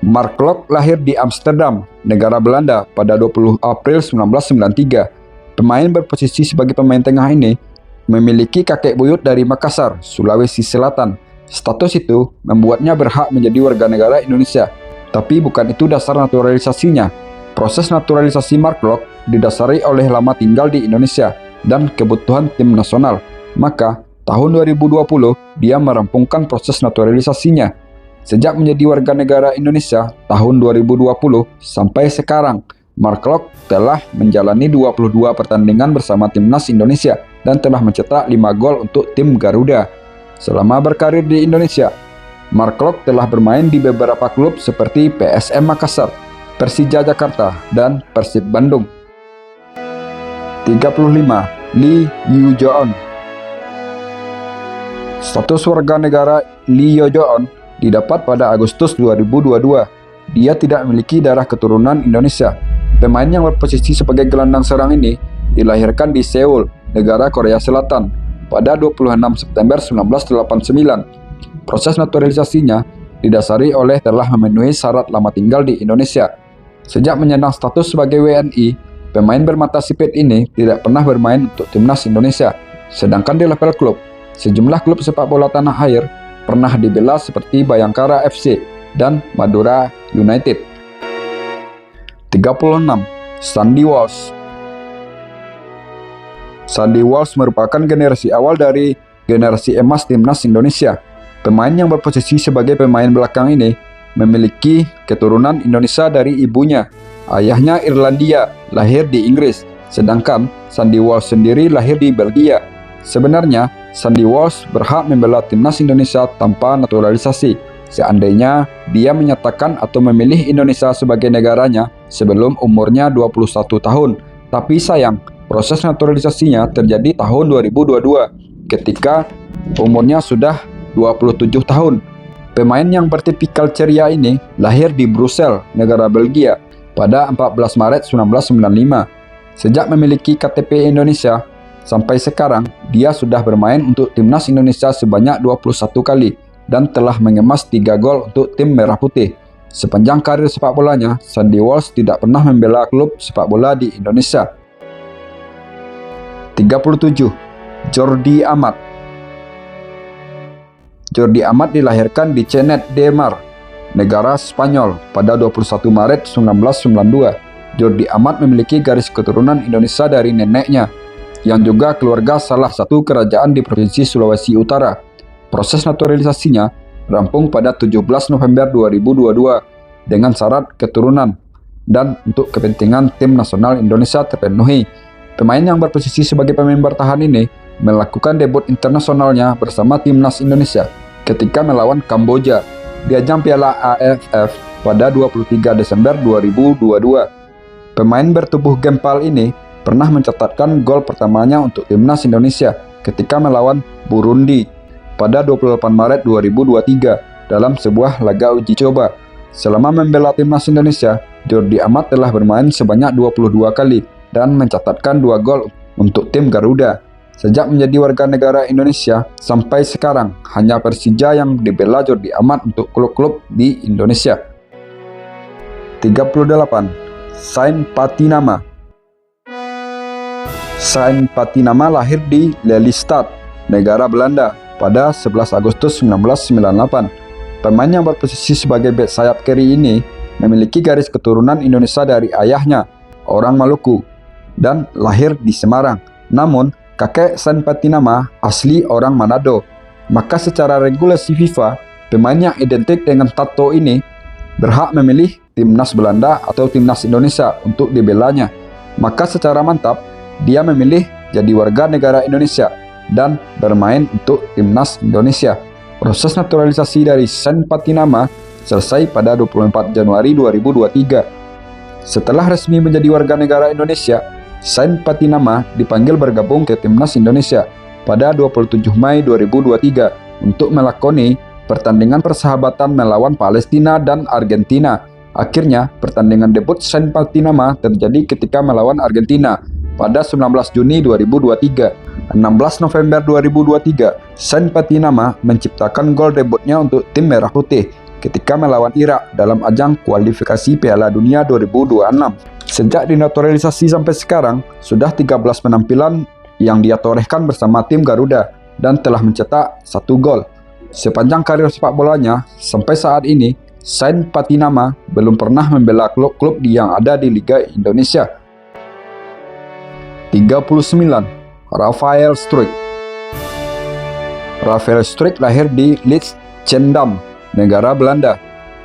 Mark Klok lahir di Amsterdam, negara Belanda pada 20 April 1993. Pemain berposisi sebagai pemain tengah ini memiliki kakek buyut dari Makassar, Sulawesi Selatan. Status itu membuatnya berhak menjadi warga negara Indonesia. Tapi bukan itu dasar naturalisasinya. Proses naturalisasi Mark Klok didasari oleh lama tinggal di Indonesia dan kebutuhan tim nasional. Maka, tahun 2020 dia merampungkan proses naturalisasinya. Sejak menjadi warga negara Indonesia tahun 2020 sampai sekarang, Mark Klok telah menjalani 22 pertandingan bersama timnas Indonesia dan telah mencetak 5 gol untuk tim Garuda. Selama berkarir di Indonesia, Mark Klok telah bermain di beberapa klub seperti PSM Makassar, Persija Jakarta, dan Persib Bandung. 35. Lee Yu-jeon. Status warga negara Lee Yu-jeon didapat pada Agustus 2022. Dia tidak memiliki darah keturunan Indonesia. Pemain yang berposisi sebagai gelandang serang ini dilahirkan di Seoul, negara Korea Selatan, pada 26 September 1989. Proses naturalisasinya didasari oleh telah memenuhi syarat lama tinggal di Indonesia. Sejak menyandang status sebagai WNI, pemain bermata sipit ini tidak pernah bermain untuk timnas Indonesia. Sedangkan di level klub, sejumlah klub sepak bola tanah air pernah dibela seperti Bayangkara FC dan Madura United. 36. Sandy Walsh. Sandy Walsh merupakan generasi awal dari generasi emas timnas Indonesia. Pemain yang berposisi sebagai pemain belakang ini memiliki keturunan Indonesia dari ibunya. Ayahnya Irlandia, lahir di Inggris, sedangkan Sandy Walsh sendiri lahir di Belgia. Sebenarnya, Sandy Walsh berhak membela timnas Indonesia tanpa naturalisasi, seandainya dia menyatakan atau memilih Indonesia sebagai negaranya sebelum umurnya 21 tahun. Tapi sayang, proses naturalisasinya terjadi tahun 2022 ketika umurnya sudah 27 tahun. Pemain yang bertipikal ceria ini lahir di Brussels, negara Belgia, pada 14 Maret 1995. Sejak memiliki KTP Indonesia, sampai sekarang dia sudah bermain untuk timnas Indonesia sebanyak 21 kali dan telah mengemas 3 gol untuk tim Merah Putih. Sepanjang karir sepak bolanya, Sandy Walsh tidak pernah membela klub sepak bola di Indonesia. 37. Jordi Amat. Jordi Amat dilahirkan di Canet de Mar, negara Spanyol, pada 21 Maret 1992. Jordi Amat memiliki garis keturunan Indonesia dari neneknya, yang juga keluarga salah satu kerajaan di Provinsi Sulawesi Utara. Proses naturalisasinya rampung pada 17 November 2022 dengan syarat keturunan dan untuk kepentingan tim nasional Indonesia terpenuhi. Pemain yang berposisi sebagai pemain bertahan ini melakukan debut internasionalnya bersama timnas Indonesia ketika melawan Kamboja di ajang Piala AFF pada 23 Desember 2022. Pemain bertubuh gempal ini pernah mencatatkan gol pertamanya untuk timnas Indonesia ketika melawan Burundi pada 28 Maret 2023 dalam sebuah laga uji coba. Selama membela timnas Indonesia, Jordi Amat telah bermain sebanyak 22 kali dan mencatatkan 2 gol untuk tim Garuda. Sejak menjadi warga negara Indonesia sampai sekarang, hanya Persija yang dibela Jordi Amat untuk klub-klub di Indonesia. 38. Sain Patinama. Sain Patinama lahir di Lelystad, negara Belanda, pada 11 Agustus 1998. Pemain yang berposisi sebagai bek sayap kiri ini memiliki garis keturunan Indonesia dari ayahnya, orang Maluku, dan lahir di Semarang. Namun, kakek Sain Patinama asli orang Manado. Maka secara regulasi FIFA, pemain yang identik dengan tato ini berhak memilih timnas Belanda atau timnas Indonesia untuk dibelanya. Maka secara mantap, dia memilih jadi warga negara Indonesia dan bermain untuk timnas Indonesia. Proses naturalisasi dari Sain Patinama selesai pada 24 Januari 2023. Setelah resmi menjadi warga negara Indonesia, Sain Patinama dipanggil bergabung ke timnas Indonesia pada 27 Mei 2023 untuk melakoni pertandingan persahabatan melawan Palestina dan Argentina. Akhirnya, pertandingan debut Sain Patinama terjadi ketika melawan Argentina pada 19 Juni 2023. 16 November 2023, Sain Patinama menciptakan gol debutnya untuk tim Merah Putih ketika melawan Irak dalam ajang kualifikasi Piala Dunia 2026. Sejak dinaturalisasi sampai sekarang, sudah 13 penampilan yang dia torehkan bersama tim Garuda dan telah mencetak 1 gol. Sepanjang karir sepak bolanya, sampai saat ini, Sain Patinama belum pernah membela klub-klub yang ada di Liga Indonesia. 39. Rafael Struijk. Rafael Struijk lahir di Leidschendam, negara Belanda,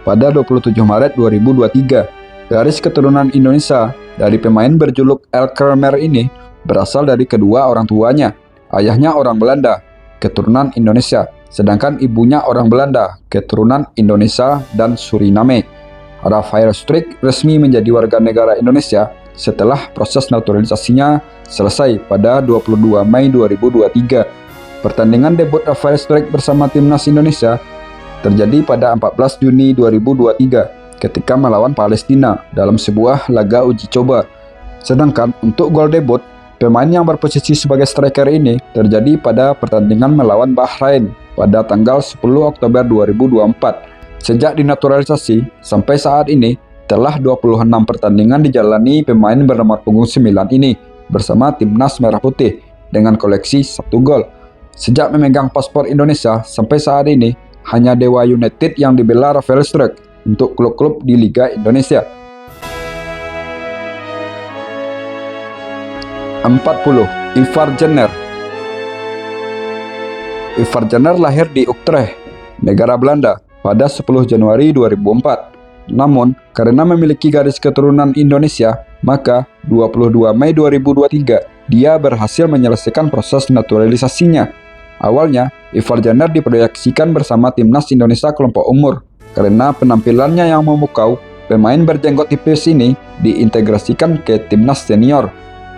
pada 27 Maret 2023. Garis keturunan Indonesia dari pemain berjuluk El Kremer ini berasal dari kedua orang tuanya. Ayahnya orang Belanda, keturunan Indonesia, sedangkan ibunya orang Belanda, keturunan Indonesia dan Suriname. Rafael Struijk resmi menjadi warga negara Indonesia setelah proses naturalisasinya selesai pada 22 Mei 2023. Pertandingan debut Rafael Struijk bersama timnas Indonesia terjadi pada 14 Juni 2023 ketika melawan Palestina dalam sebuah laga uji coba. Sedangkan untuk gol debut, pemain yang berposisi sebagai striker ini terjadi pada pertandingan melawan Bahrain pada tanggal 10 Oktober 2024. Sejak dinaturalisasi sampai saat ini, telah 26 pertandingan dijalani pemain bernomor punggung 9 ini bersama timnas Merah Putih dengan koleksi 1 gol. Sejak memegang paspor Indonesia sampai saat ini, hanya Dewa United yang dibela Rafael Struijk untuk klub-klub di Liga Indonesia. 40. Ivar Jenner. Ivar Jenner lahir di Utrecht, negara Belanda, pada 10 Januari 2004. Namun, karena memiliki garis keturunan Indonesia, maka 22 Mei 2023, dia berhasil menyelesaikan proses naturalisasinya. Awalnya, Ivar Jenner diproyeksikan bersama timnas Indonesia kelompok umur. Karena penampilannya yang memukau, pemain berjenggot tipis ini diintegrasikan ke timnas senior.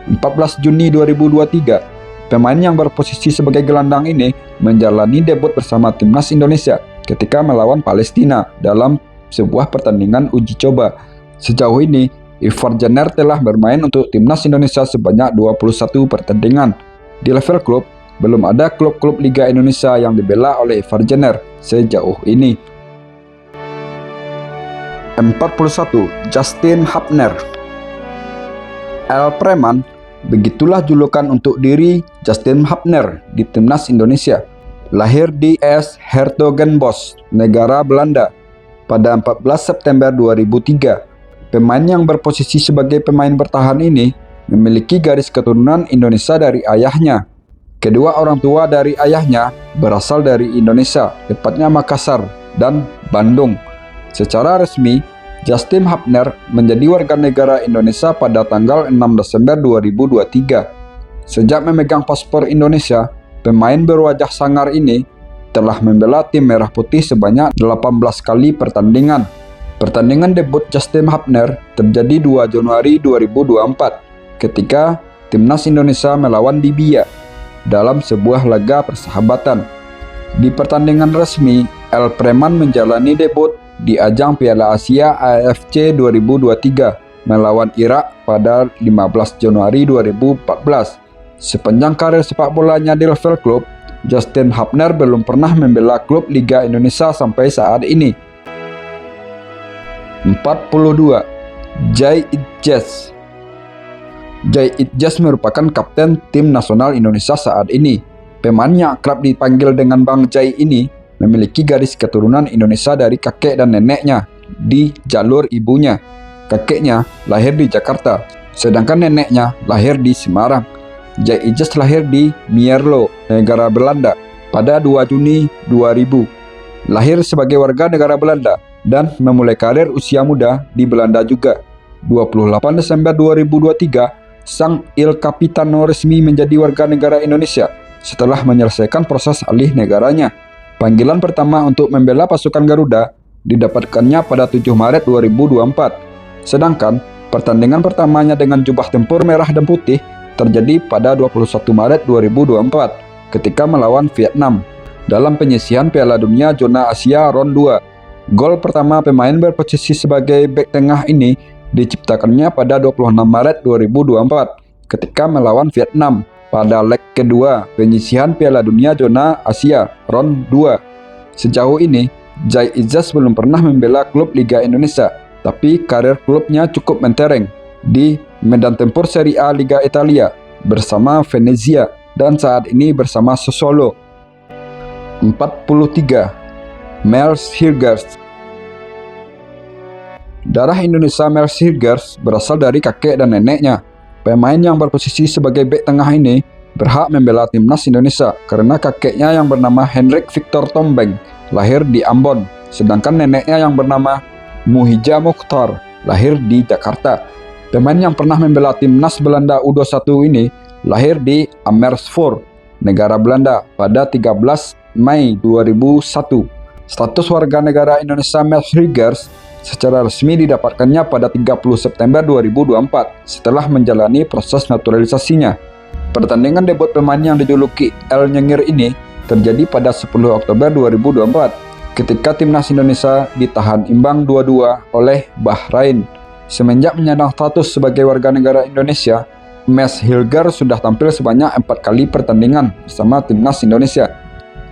14 Juni 2023, pemain yang berposisi sebagai gelandang ini menjalani debut bersama timnas Indonesia ketika melawan Palestina dalam sebuah pertandingan uji coba. Sejauh ini, Ivar Jenner telah bermain untuk timnas Indonesia sebanyak 21 pertandingan. Di level klub, belum ada klub-klub Liga Indonesia yang dibela oleh Ivar Jenner sejauh ini. 41. Justin Hapner. El Preman, begitulah julukan untuk diri Justin Hapner di timnas Indonesia. Lahir di S.Hertogenbosch, negara Belanda, pada 14 September 2003. Pemain yang berposisi sebagai pemain bertahan ini memiliki garis keturunan Indonesia dari ayahnya. Kedua orang tua dari ayahnya berasal dari Indonesia, tepatnya Makassar dan Bandung. Secara resmi, Justin Hapner menjadi warga negara Indonesia pada tanggal 6 Desember 2023. Sejak memegang paspor Indonesia, pemain berwajah sangar ini telah membela tim Merah Putih sebanyak 18 kali pertandingan. Pertandingan debut Justin Hapner terjadi 2 Januari 2024 ketika timnas Indonesia melawan Libya dalam sebuah laga persahabatan. Di pertandingan resmi, El Preman menjalani debut di ajang Piala Asia AFC 2023 melawan Irak pada 15 Januari 2014. Sepanjang karir sepak bolanya di level klub, Justin Hapner belum pernah membela klub Liga Indonesia sampai saat ini. 42. Jay Itjes. Jay Itjes merupakan kapten tim nasional Indonesia saat ini. Pemain yang akrab dipanggil dengan Bang Jay ini memiliki garis keturunan Indonesia dari kakek dan neneknya di jalur ibunya. Kakeknya lahir di Jakarta, sedangkan neneknya lahir di Semarang. Jay Itjes lahir di Mierlo, negara Belanda, pada 2 Juni 2000. Lahir sebagai warga negara Belanda dan memulai karir usia muda di Belanda juga. 28 Desember 2023, sang Il Capitano resmi menjadi warga negara Indonesia setelah menyelesaikan proses alih negaranya. Panggilan pertama untuk membela pasukan Garuda didapatkannya pada 7 Maret 2024. Sedangkan pertandingan pertamanya dengan jubah tempur merah dan putih terjadi pada 21 Maret 2024 ketika melawan Vietnam dalam penyisihan Piala Dunia Zona Asia Round 2. Gol pertama pemain berposisi sebagai bek tengah ini diciptakannya pada 26 Maret 2024 ketika melawan Vietnam pada leg kedua penyisihan Piala Dunia Zona Asia Round 2. Sejauh ini, Zai Ijaz belum pernah membela klub Liga Indonesia, tapi karir klubnya cukup mentereng di medan tempur Serie A Liga Italia bersama Venezia dan saat ini bersama Sassuolo. 43. Mels Hilgers. Darah Indonesia Mels Hilgers berasal dari kakek dan neneknya. Pemain yang berposisi sebagai bek tengah ini berhak membela timnas Indonesia karena kakeknya yang bernama Hendrik Victor Tombeng lahir di Ambon, sedangkan neneknya yang bernama Muhija Mukhtar lahir di Jakarta. Pemain yang pernah membela timnas Belanda U21 ini lahir di Amersfoort, negara Belanda pada 13 Mei 2001. Status warga negara Indonesia Mels Hilgers secara resmi didapatkannya pada 30 September 2024 setelah menjalani proses naturalisasinya. Pertandingan debut pemain yang dijuluki El Nyengir ini terjadi pada 10 Oktober 2024 ketika timnas Indonesia ditahan imbang 2-2 oleh Bahrain. Semenjak menyandang status sebagai warga negara Indonesia, Mels Hilgers sudah tampil sebanyak 4 kali pertandingan bersama timnas Indonesia.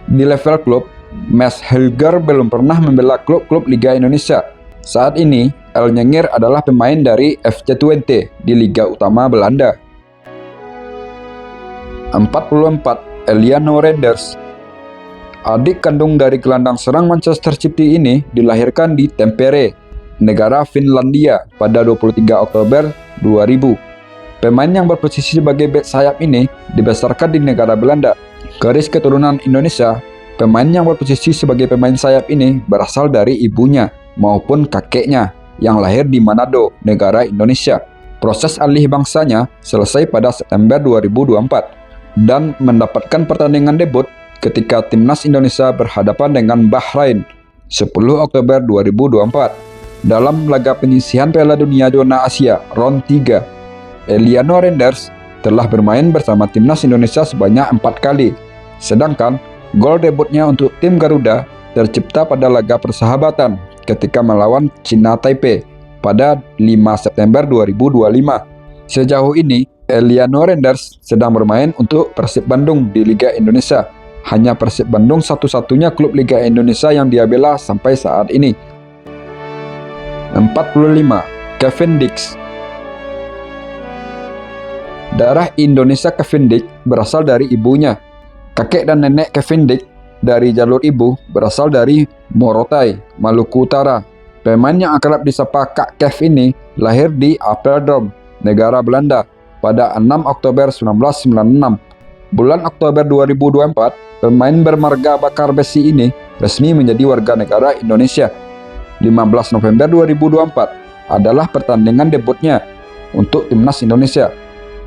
Di level klub, Mels Hilgers belum pernah membela klub-klub Liga Indonesia. Saat ini, El Nyengir adalah pemain dari FC Twente di Liga Utama Belanda. 44. Eliano Renders. Adik kandung dari gelandang serang Manchester City ini dilahirkan di Tampere, negara Finlandia pada 23 Oktober 2000. Pemain yang berposisi sebagai bek sayap ini dibesarkan di negara Belanda. Garis keturunan Indonesia, pemain yang berposisi sebagai pemain sayap ini berasal dari ibunya maupun kakeknya yang lahir di Manado, negara Indonesia. Proses alih bangsanya selesai pada September 2024 dan mendapatkan pertandingan debut ketika timnas Indonesia berhadapan dengan Bahrain 10 Oktober 2024 dalam laga penyisihan Piala Dunia Zona Asia Round 3. Eliano Renders telah bermain bersama timnas Indonesia sebanyak 4 kali, sedangkan gol debutnya untuk tim Garuda tercipta pada laga persahabatan ketika melawan China Taipei pada 5 September 2025. Sejauh ini, Eliano Renders sedang bermain untuk Persib Bandung di Liga Indonesia. Hanya Persib Bandung satu-satunya klub Liga Indonesia yang dia bela sampai saat ini. 45. Kevin Dix. Darah Indonesia Kevin Dix berasal dari ibunya. Kakek dan nenek Kevin Dix dari jalur ibu berasal dari Morotai, Maluku Utara. Pemain yang akrab disapa Kak Kev ini lahir di Apeldoorn, negara Belanda pada 6 Oktober 1996. Bulan Oktober 2024, pemain bermarga bakar besi ini resmi menjadi warga negara Indonesia. 15 November 2024 adalah pertandingan debutnya untuk timnas Indonesia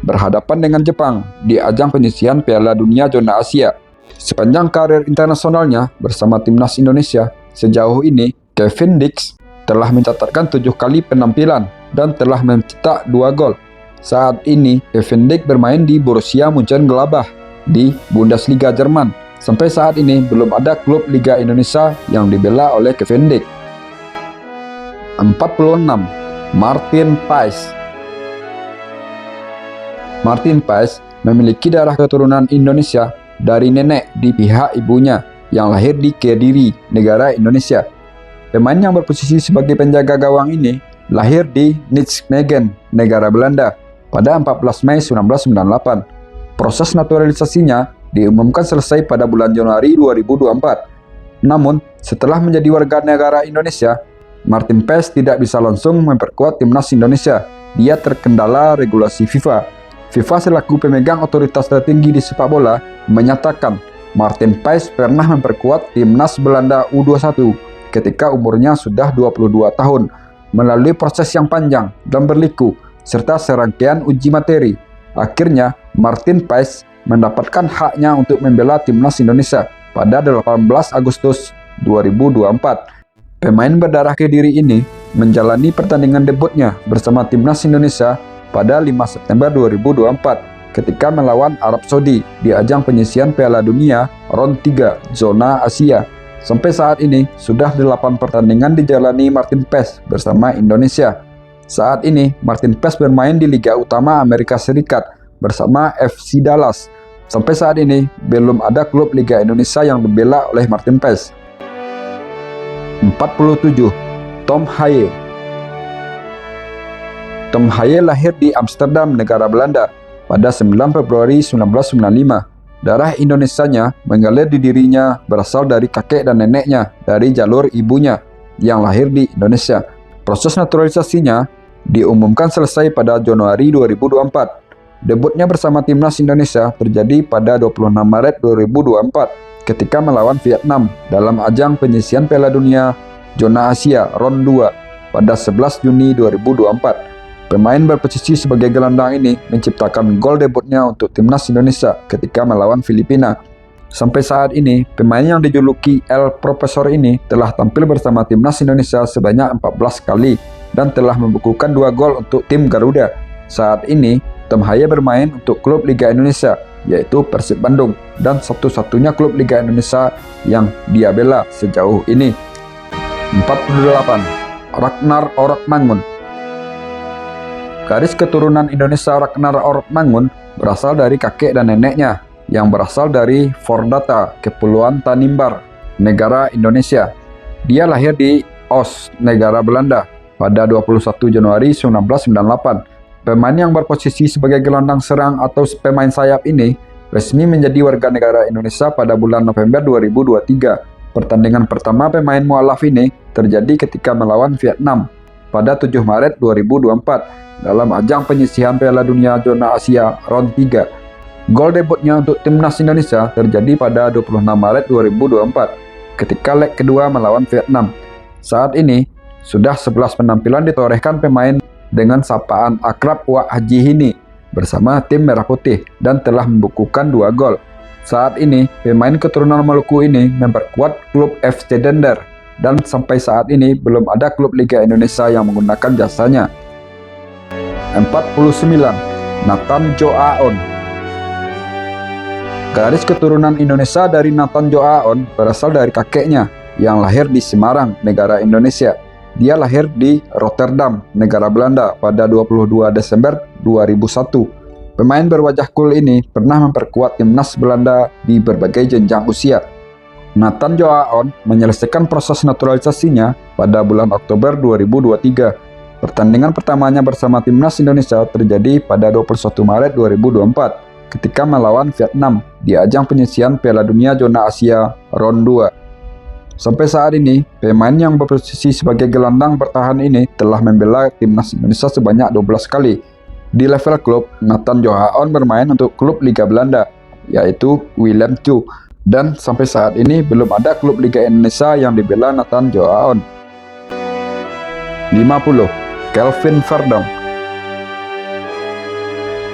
berhadapan dengan Jepang di ajang penyisihan Piala Dunia Zona Asia. Sepanjang karir internasionalnya bersama timnas Indonesia, sejauh ini Kevin Dix telah mencatatkan 7 kali penampilan dan telah mencetak 2 gol. Saat ini, Kevin Dix bermain di Borussia Mönchengladbach di Bundesliga Jerman. Sampai saat ini, belum ada klub Liga Indonesia yang dibela oleh Kevin Dix. 46. Martin Paes. Martin Paes memiliki darah keturunan Indonesia dari nenek di pihak ibunya yang lahir di Kediri, negara Indonesia. Pemain yang berposisi sebagai penjaga gawang ini lahir di Nijmegen, negara Belanda pada 14 Mei 1998. Proses naturalisasinya diumumkan selesai pada bulan Januari 2024. Namun, setelah menjadi warga negara Indonesia, Martin Paes tidak bisa langsung memperkuat timnas Indonesia. Dia terkendala regulasi FIFA. FIFA selaku pemegang otoritas tertinggi di sepak bola menyatakan Martin Paes pernah memperkuat timnas Belanda U21 ketika umurnya sudah 22 tahun melalui proses yang panjang dan berliku serta serangkaian uji materi. Akhirnya, Martin Paes mendapatkan haknya untuk membela timnas Indonesia pada 18 Agustus 2024. Pemain berdarah Kediri ini menjalani pertandingan debutnya bersama timnas Indonesia pada 5 September 2024 ketika melawan Arab Saudi di ajang penyisihan Piala Dunia Round 3 Zona Asia. Sampai saat ini, sudah 8 pertandingan dijalani Martin Paes bersama Indonesia. Saat ini, Martin Paes bermain di Liga Utama Amerika Serikat bersama FC Dallas. Sampai saat ini, belum ada klub Liga Indonesia yang dibela oleh Martin Paes. 47. Tom Haye. Tom Haye lahir di Amsterdam, negara Belanda pada 9 Februari 1995. Darah Indonesianya mengalir di dirinya berasal dari kakek dan neneknya dari jalur ibunya yang lahir di Indonesia. Proses naturalisasinya diumumkan selesai pada Januari 2024. Debutnya bersama timnas Indonesia terjadi pada 26 Maret 2024 ketika melawan Vietnam dalam ajang penyisihan Piala Dunia Zona Asia Round 2 pada 11 Juni 2024. Pemain berposisi sebagai gelandang ini menciptakan gol debutnya untuk timnas Indonesia ketika melawan Filipina. Sampai saat ini, pemain yang dijuluki El Profesor ini telah tampil bersama timnas Indonesia sebanyak 14 kali dan telah membukukan 2 gol untuk tim Garuda. Saat ini, Tom Haye bermain untuk klub Liga Indonesia, yaitu Persib Bandung, dan satu-satunya klub Liga Indonesia yang dia bela sejauh ini. 48. Ragnar Orotmangun. Garis keturunan Indonesia Ragnar Orotmangun berasal dari kakek dan neneknya yang berasal dari Fordata, Kepulauan Tanimbar, negara Indonesia. Dia lahir di Oss, negara Belanda pada 21 Januari 1998. Pemain yang berposisi sebagai gelandang serang atau pemain sayap ini resmi menjadi warga negara Indonesia pada bulan November 2023. Pertandingan pertama pemain mualaf ini terjadi ketika melawan Vietnam pada 7 Maret 2024 dalam ajang penyisihan Piala Dunia Zona Asia Round 3. Gol debutnya untuk timnas Indonesia terjadi pada 26 Maret 2024 ketika leg kedua melawan Vietnam. Saat ini, sudah 11 penampilan ditorehkan pemain dengan sapaan akrab Wak Haji Hini bersama tim Merah Putih dan telah membukukan 2 gol. Saat ini, pemain keturunan Maluku ini memperkuat klub FC Dender dan sampai saat ini belum ada klub Liga Indonesia yang menggunakan jasanya. 49. Nathan Joaon. Garis keturunan Indonesia dari Nathan Joaon berasal dari kakeknya yang lahir di Semarang, negara Indonesia. Dia lahir di Rotterdam, negara Belanda pada 22 Desember 2001. Pemain berwajah cool ini pernah memperkuat timnas Belanda di berbagai jenjang usia. Nathan Joaon menyelesaikan proses naturalisasinya pada bulan Oktober 2023. Pertandingan pertamanya bersama timnas Indonesia terjadi pada 21 Maret 2024 ketika melawan Vietnam di ajang penyisihan Piala Dunia Zona Asia Round 2. Sampai saat ini, pemain yang berposisi sebagai gelandang bertahan ini telah membela timnas Indonesia sebanyak 12 kali. Di level klub, Nathan Joaon bermain untuk klub Liga Belanda, yaitu Willem II, dan sampai saat ini belum ada klub Liga Indonesia yang dibela Nathan Joaon. 50. Kelvin Verdong.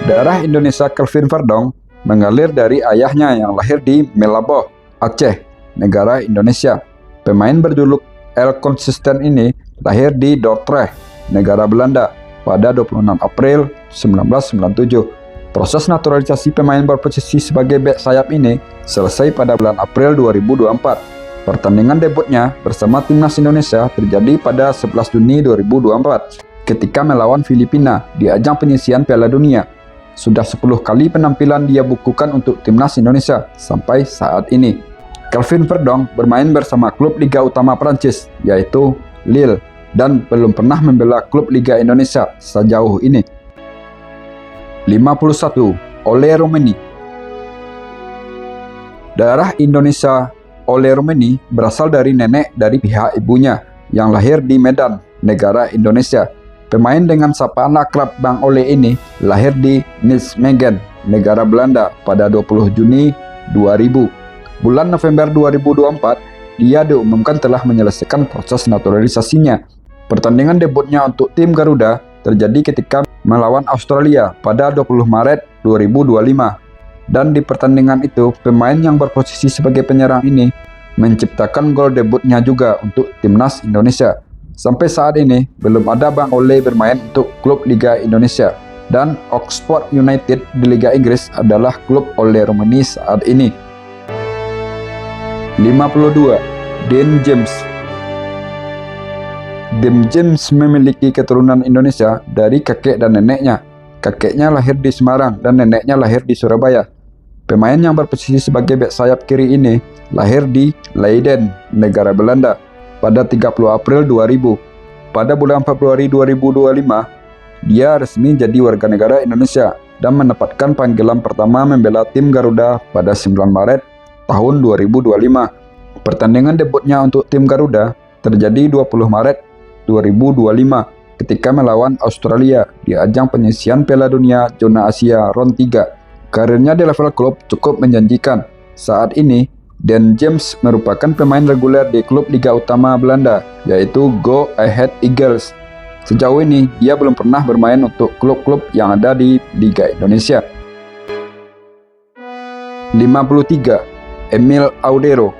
Darah Indonesia Kelvin Verdong mengalir dari ayahnya yang lahir di Melaboh, Aceh, negara Indonesia. Pemain berjuluk El Consistent ini lahir di Dordrecht, negara Belanda pada 26 April 1997. Proses naturalisasi pemain berposisi sebagai bek sayap ini selesai pada bulan April 2024. Pertandingan debutnya bersama timnas Indonesia terjadi pada 11 Juni 2024 ketika melawan Filipina di ajang penyisihan Piala Dunia. Sudah 10 kali penampilan dia bukukan untuk timnas Indonesia sampai saat ini. Kelvin Verdong bermain bersama klub Liga Utama Prancis, yaitu Lille, dan belum pernah membela klub Liga Indonesia sejauh ini. 51. Ole Romeni. Darah Indonesia Ole Romeni berasal dari nenek dari pihak ibunya yang lahir di Medan, negara Indonesia. Pemain dengan sapaan akrab Bang Ole ini lahir di Nijmegen, negara Belanda pada 20 Juni 2000. Bulan November 2024, dia diumumkan telah menyelesaikan proses naturalisasinya. Pertandingan debutnya untuk tim Garuda terjadi ketika melawan Australia pada 20 Maret 2025. Dan di pertandingan itu, pemain yang berposisi sebagai penyerang ini menciptakan gol debutnya juga untuk timnas Indonesia. Sampai saat ini, belum ada Bang Ole bermain untuk klub Liga Indonesia. Dan Oxford United di Liga Inggris adalah klub Ole Romani saat ini. 52. Dean James. Dean James memiliki keturunan Indonesia dari kakek dan neneknya. Kakeknya lahir di Semarang dan neneknya lahir di Surabaya. Pemain yang berposisi sebagai bek sayap kiri ini lahir di Leiden, negara Belanda, pada 30 April 2000. Pada bulan Februari 2025, dia resmi jadi warga negara Indonesia dan mendapatkan panggilan pertama membela tim Garuda pada 9 Maret tahun 2025. Pertandingan debutnya untuk tim Garuda terjadi 20 Maret 2025 ketika melawan Australia di ajang penyisihan Piala Dunia Zona Asia Round 3. Karirnya di level klub cukup menjanjikan. Saat ini, Dean James merupakan pemain reguler di klub Liga Utama Belanda, yaitu Go Ahead Eagles. Sejauh ini, dia belum pernah bermain untuk klub-klub yang ada di Liga Indonesia. 53. Emil Audero.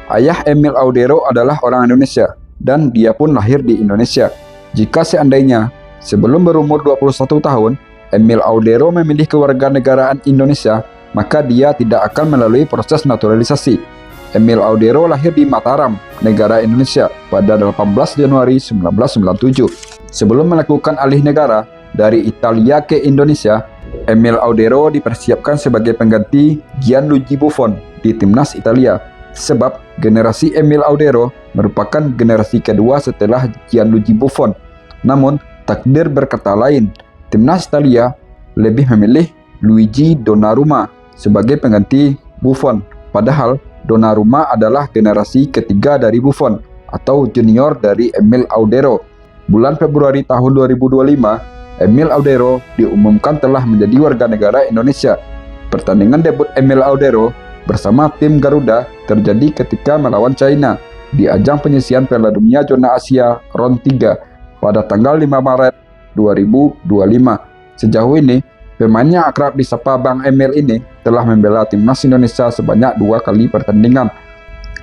Ayah Emil Audero adalah orang Indonesia, dan dia pun lahir di Indonesia. Jika seandainya, sebelum berumur 21 tahun, Emil Audero memilih kewarganegaraan Indonesia, maka dia tidak akan melalui proses naturalisasi. Emil Audero lahir di Mataram, negara Indonesia, pada 18 Januari 1997. Sebelum melakukan alih negara dari Italia ke Indonesia, Emil Audero dipersiapkan sebagai pengganti Gianluigi Buffon di timnas Italia. Sebab generasi Emil Audero merupakan generasi kedua setelah Gianluigi Buffon. Namun, takdir berkata lain. Timnas Italia lebih memilih Luigi Donnarumma sebagai pengganti Buffon. Padahal Donnarumma adalah generasi ketiga dari Buffon atau junior dari Emil Audero. Bulan Februari tahun 2025, Emil Audero diumumkan telah menjadi warga negara Indonesia. Pertandingan debut Emil Audero bersama tim Garuda terjadi ketika melawan China di ajang penyisihan Piala Dunia Zona Asia Round 3 pada tanggal 5 Maret 2025. Sejauh ini, pemain yang akrab disapa Bang Emil ini telah membela timnas Indonesia sebanyak 2 kali pertandingan.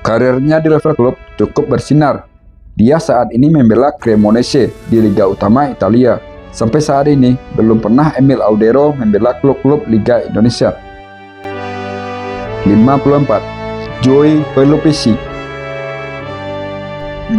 Karirnya di level klub cukup bersinar. Dia saat ini membela Cremonese di Liga Utama Italia. Sampai saat ini, belum pernah Emil Audero membela klub-klub Liga Indonesia. 54. Joey Pelupesi.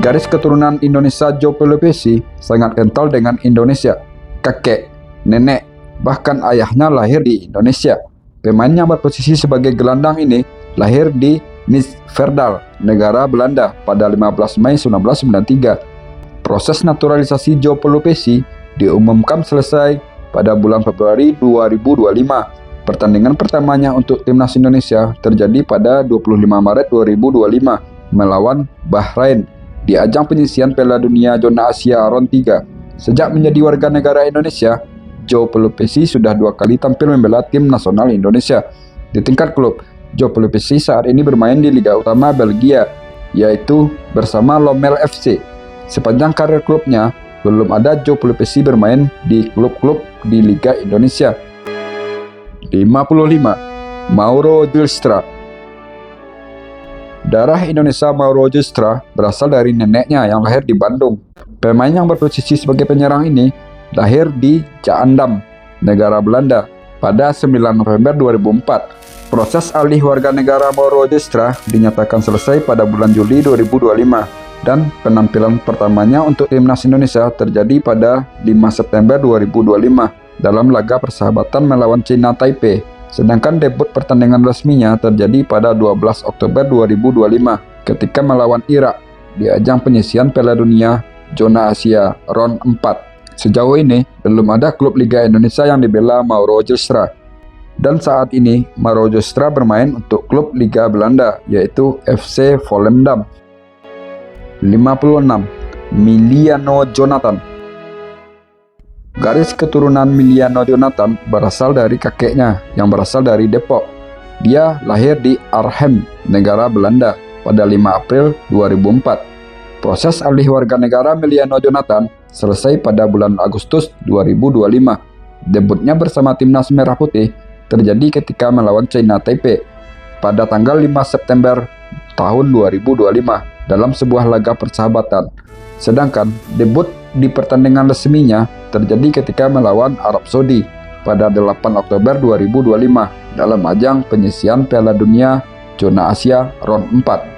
Garis keturunan Indonesia Joe Pelupesi sangat kental dengan Indonesia. Kakek, nenek, bahkan ayahnya lahir di Indonesia. Pemain yang berposisi sebagai gelandang ini lahir di Nisverdal, negara Belanda pada 15 Mei 1993. Proses naturalisasi Joe Pelupesi diumumkan selesai pada bulan Februari 2025. Pertandingan pertamanya untuk timnas Indonesia terjadi pada 25 Maret 2025 melawan Bahrain di ajang penyisihan Piala Dunia Zona Asia Round 3. Sejak menjadi warga negara Indonesia, Joe Pelupesi sudah 2 kali tampil membela tim nasional Indonesia. Di tingkat klub, Joe Pelupesi saat ini bermain di Liga Utama Belgia, yaitu bersama Lommel FC. Sepanjang karir klubnya, belum ada Joe Pelupesi bermain di klub-klub di Liga Indonesia. 55. Mauro Gilstra. Darah Indonesia Mauro Gilstra berasal dari neneknya yang lahir di Bandung. Pemain yang berposisi sebagai penyerang ini lahir di Zaandam, negara Belanda, pada 9 November 2004. Proses alih warga negara Mauro Gilstra dinyatakan selesai pada bulan Juli 2025 dan penampilan pertamanya untuk timnas Indonesia terjadi pada 5 September 2025 dalam laga persahabatan melawan China Taipei. Sedangkan debut pertandingan resminya terjadi pada 12 Oktober 2025 ketika melawan Irak di ajang penyisihan Piala Dunia Zona Asia Round 4. Sejauh ini, belum ada klub Liga Indonesia yang dibela Mauro Gilstra. Dan saat ini, Mauro Gilstra bermain untuk klub Liga Belanda, yaitu FC Volendam. 56. Miliano Jonathan. Garis keturunan Miliano Jonathan berasal dari kakeknya yang berasal dari Depok. Dia lahir di Arnhem, negara Belanda, pada 5 April 2004. Proses alih warga negara Emiliano Jonathan selesai pada bulan Agustus 2025. Debutnya bersama timnas Merah Putih terjadi ketika melawan China Taipei pada tanggal 5 September tahun 2025 dalam sebuah laga persahabatan. Sedangkan debut di pertandingan resminya terjadi ketika melawan Arab Saudi pada 8 Oktober 2025 dalam ajang penyisian Piala Dunia Zona Asia Round 4.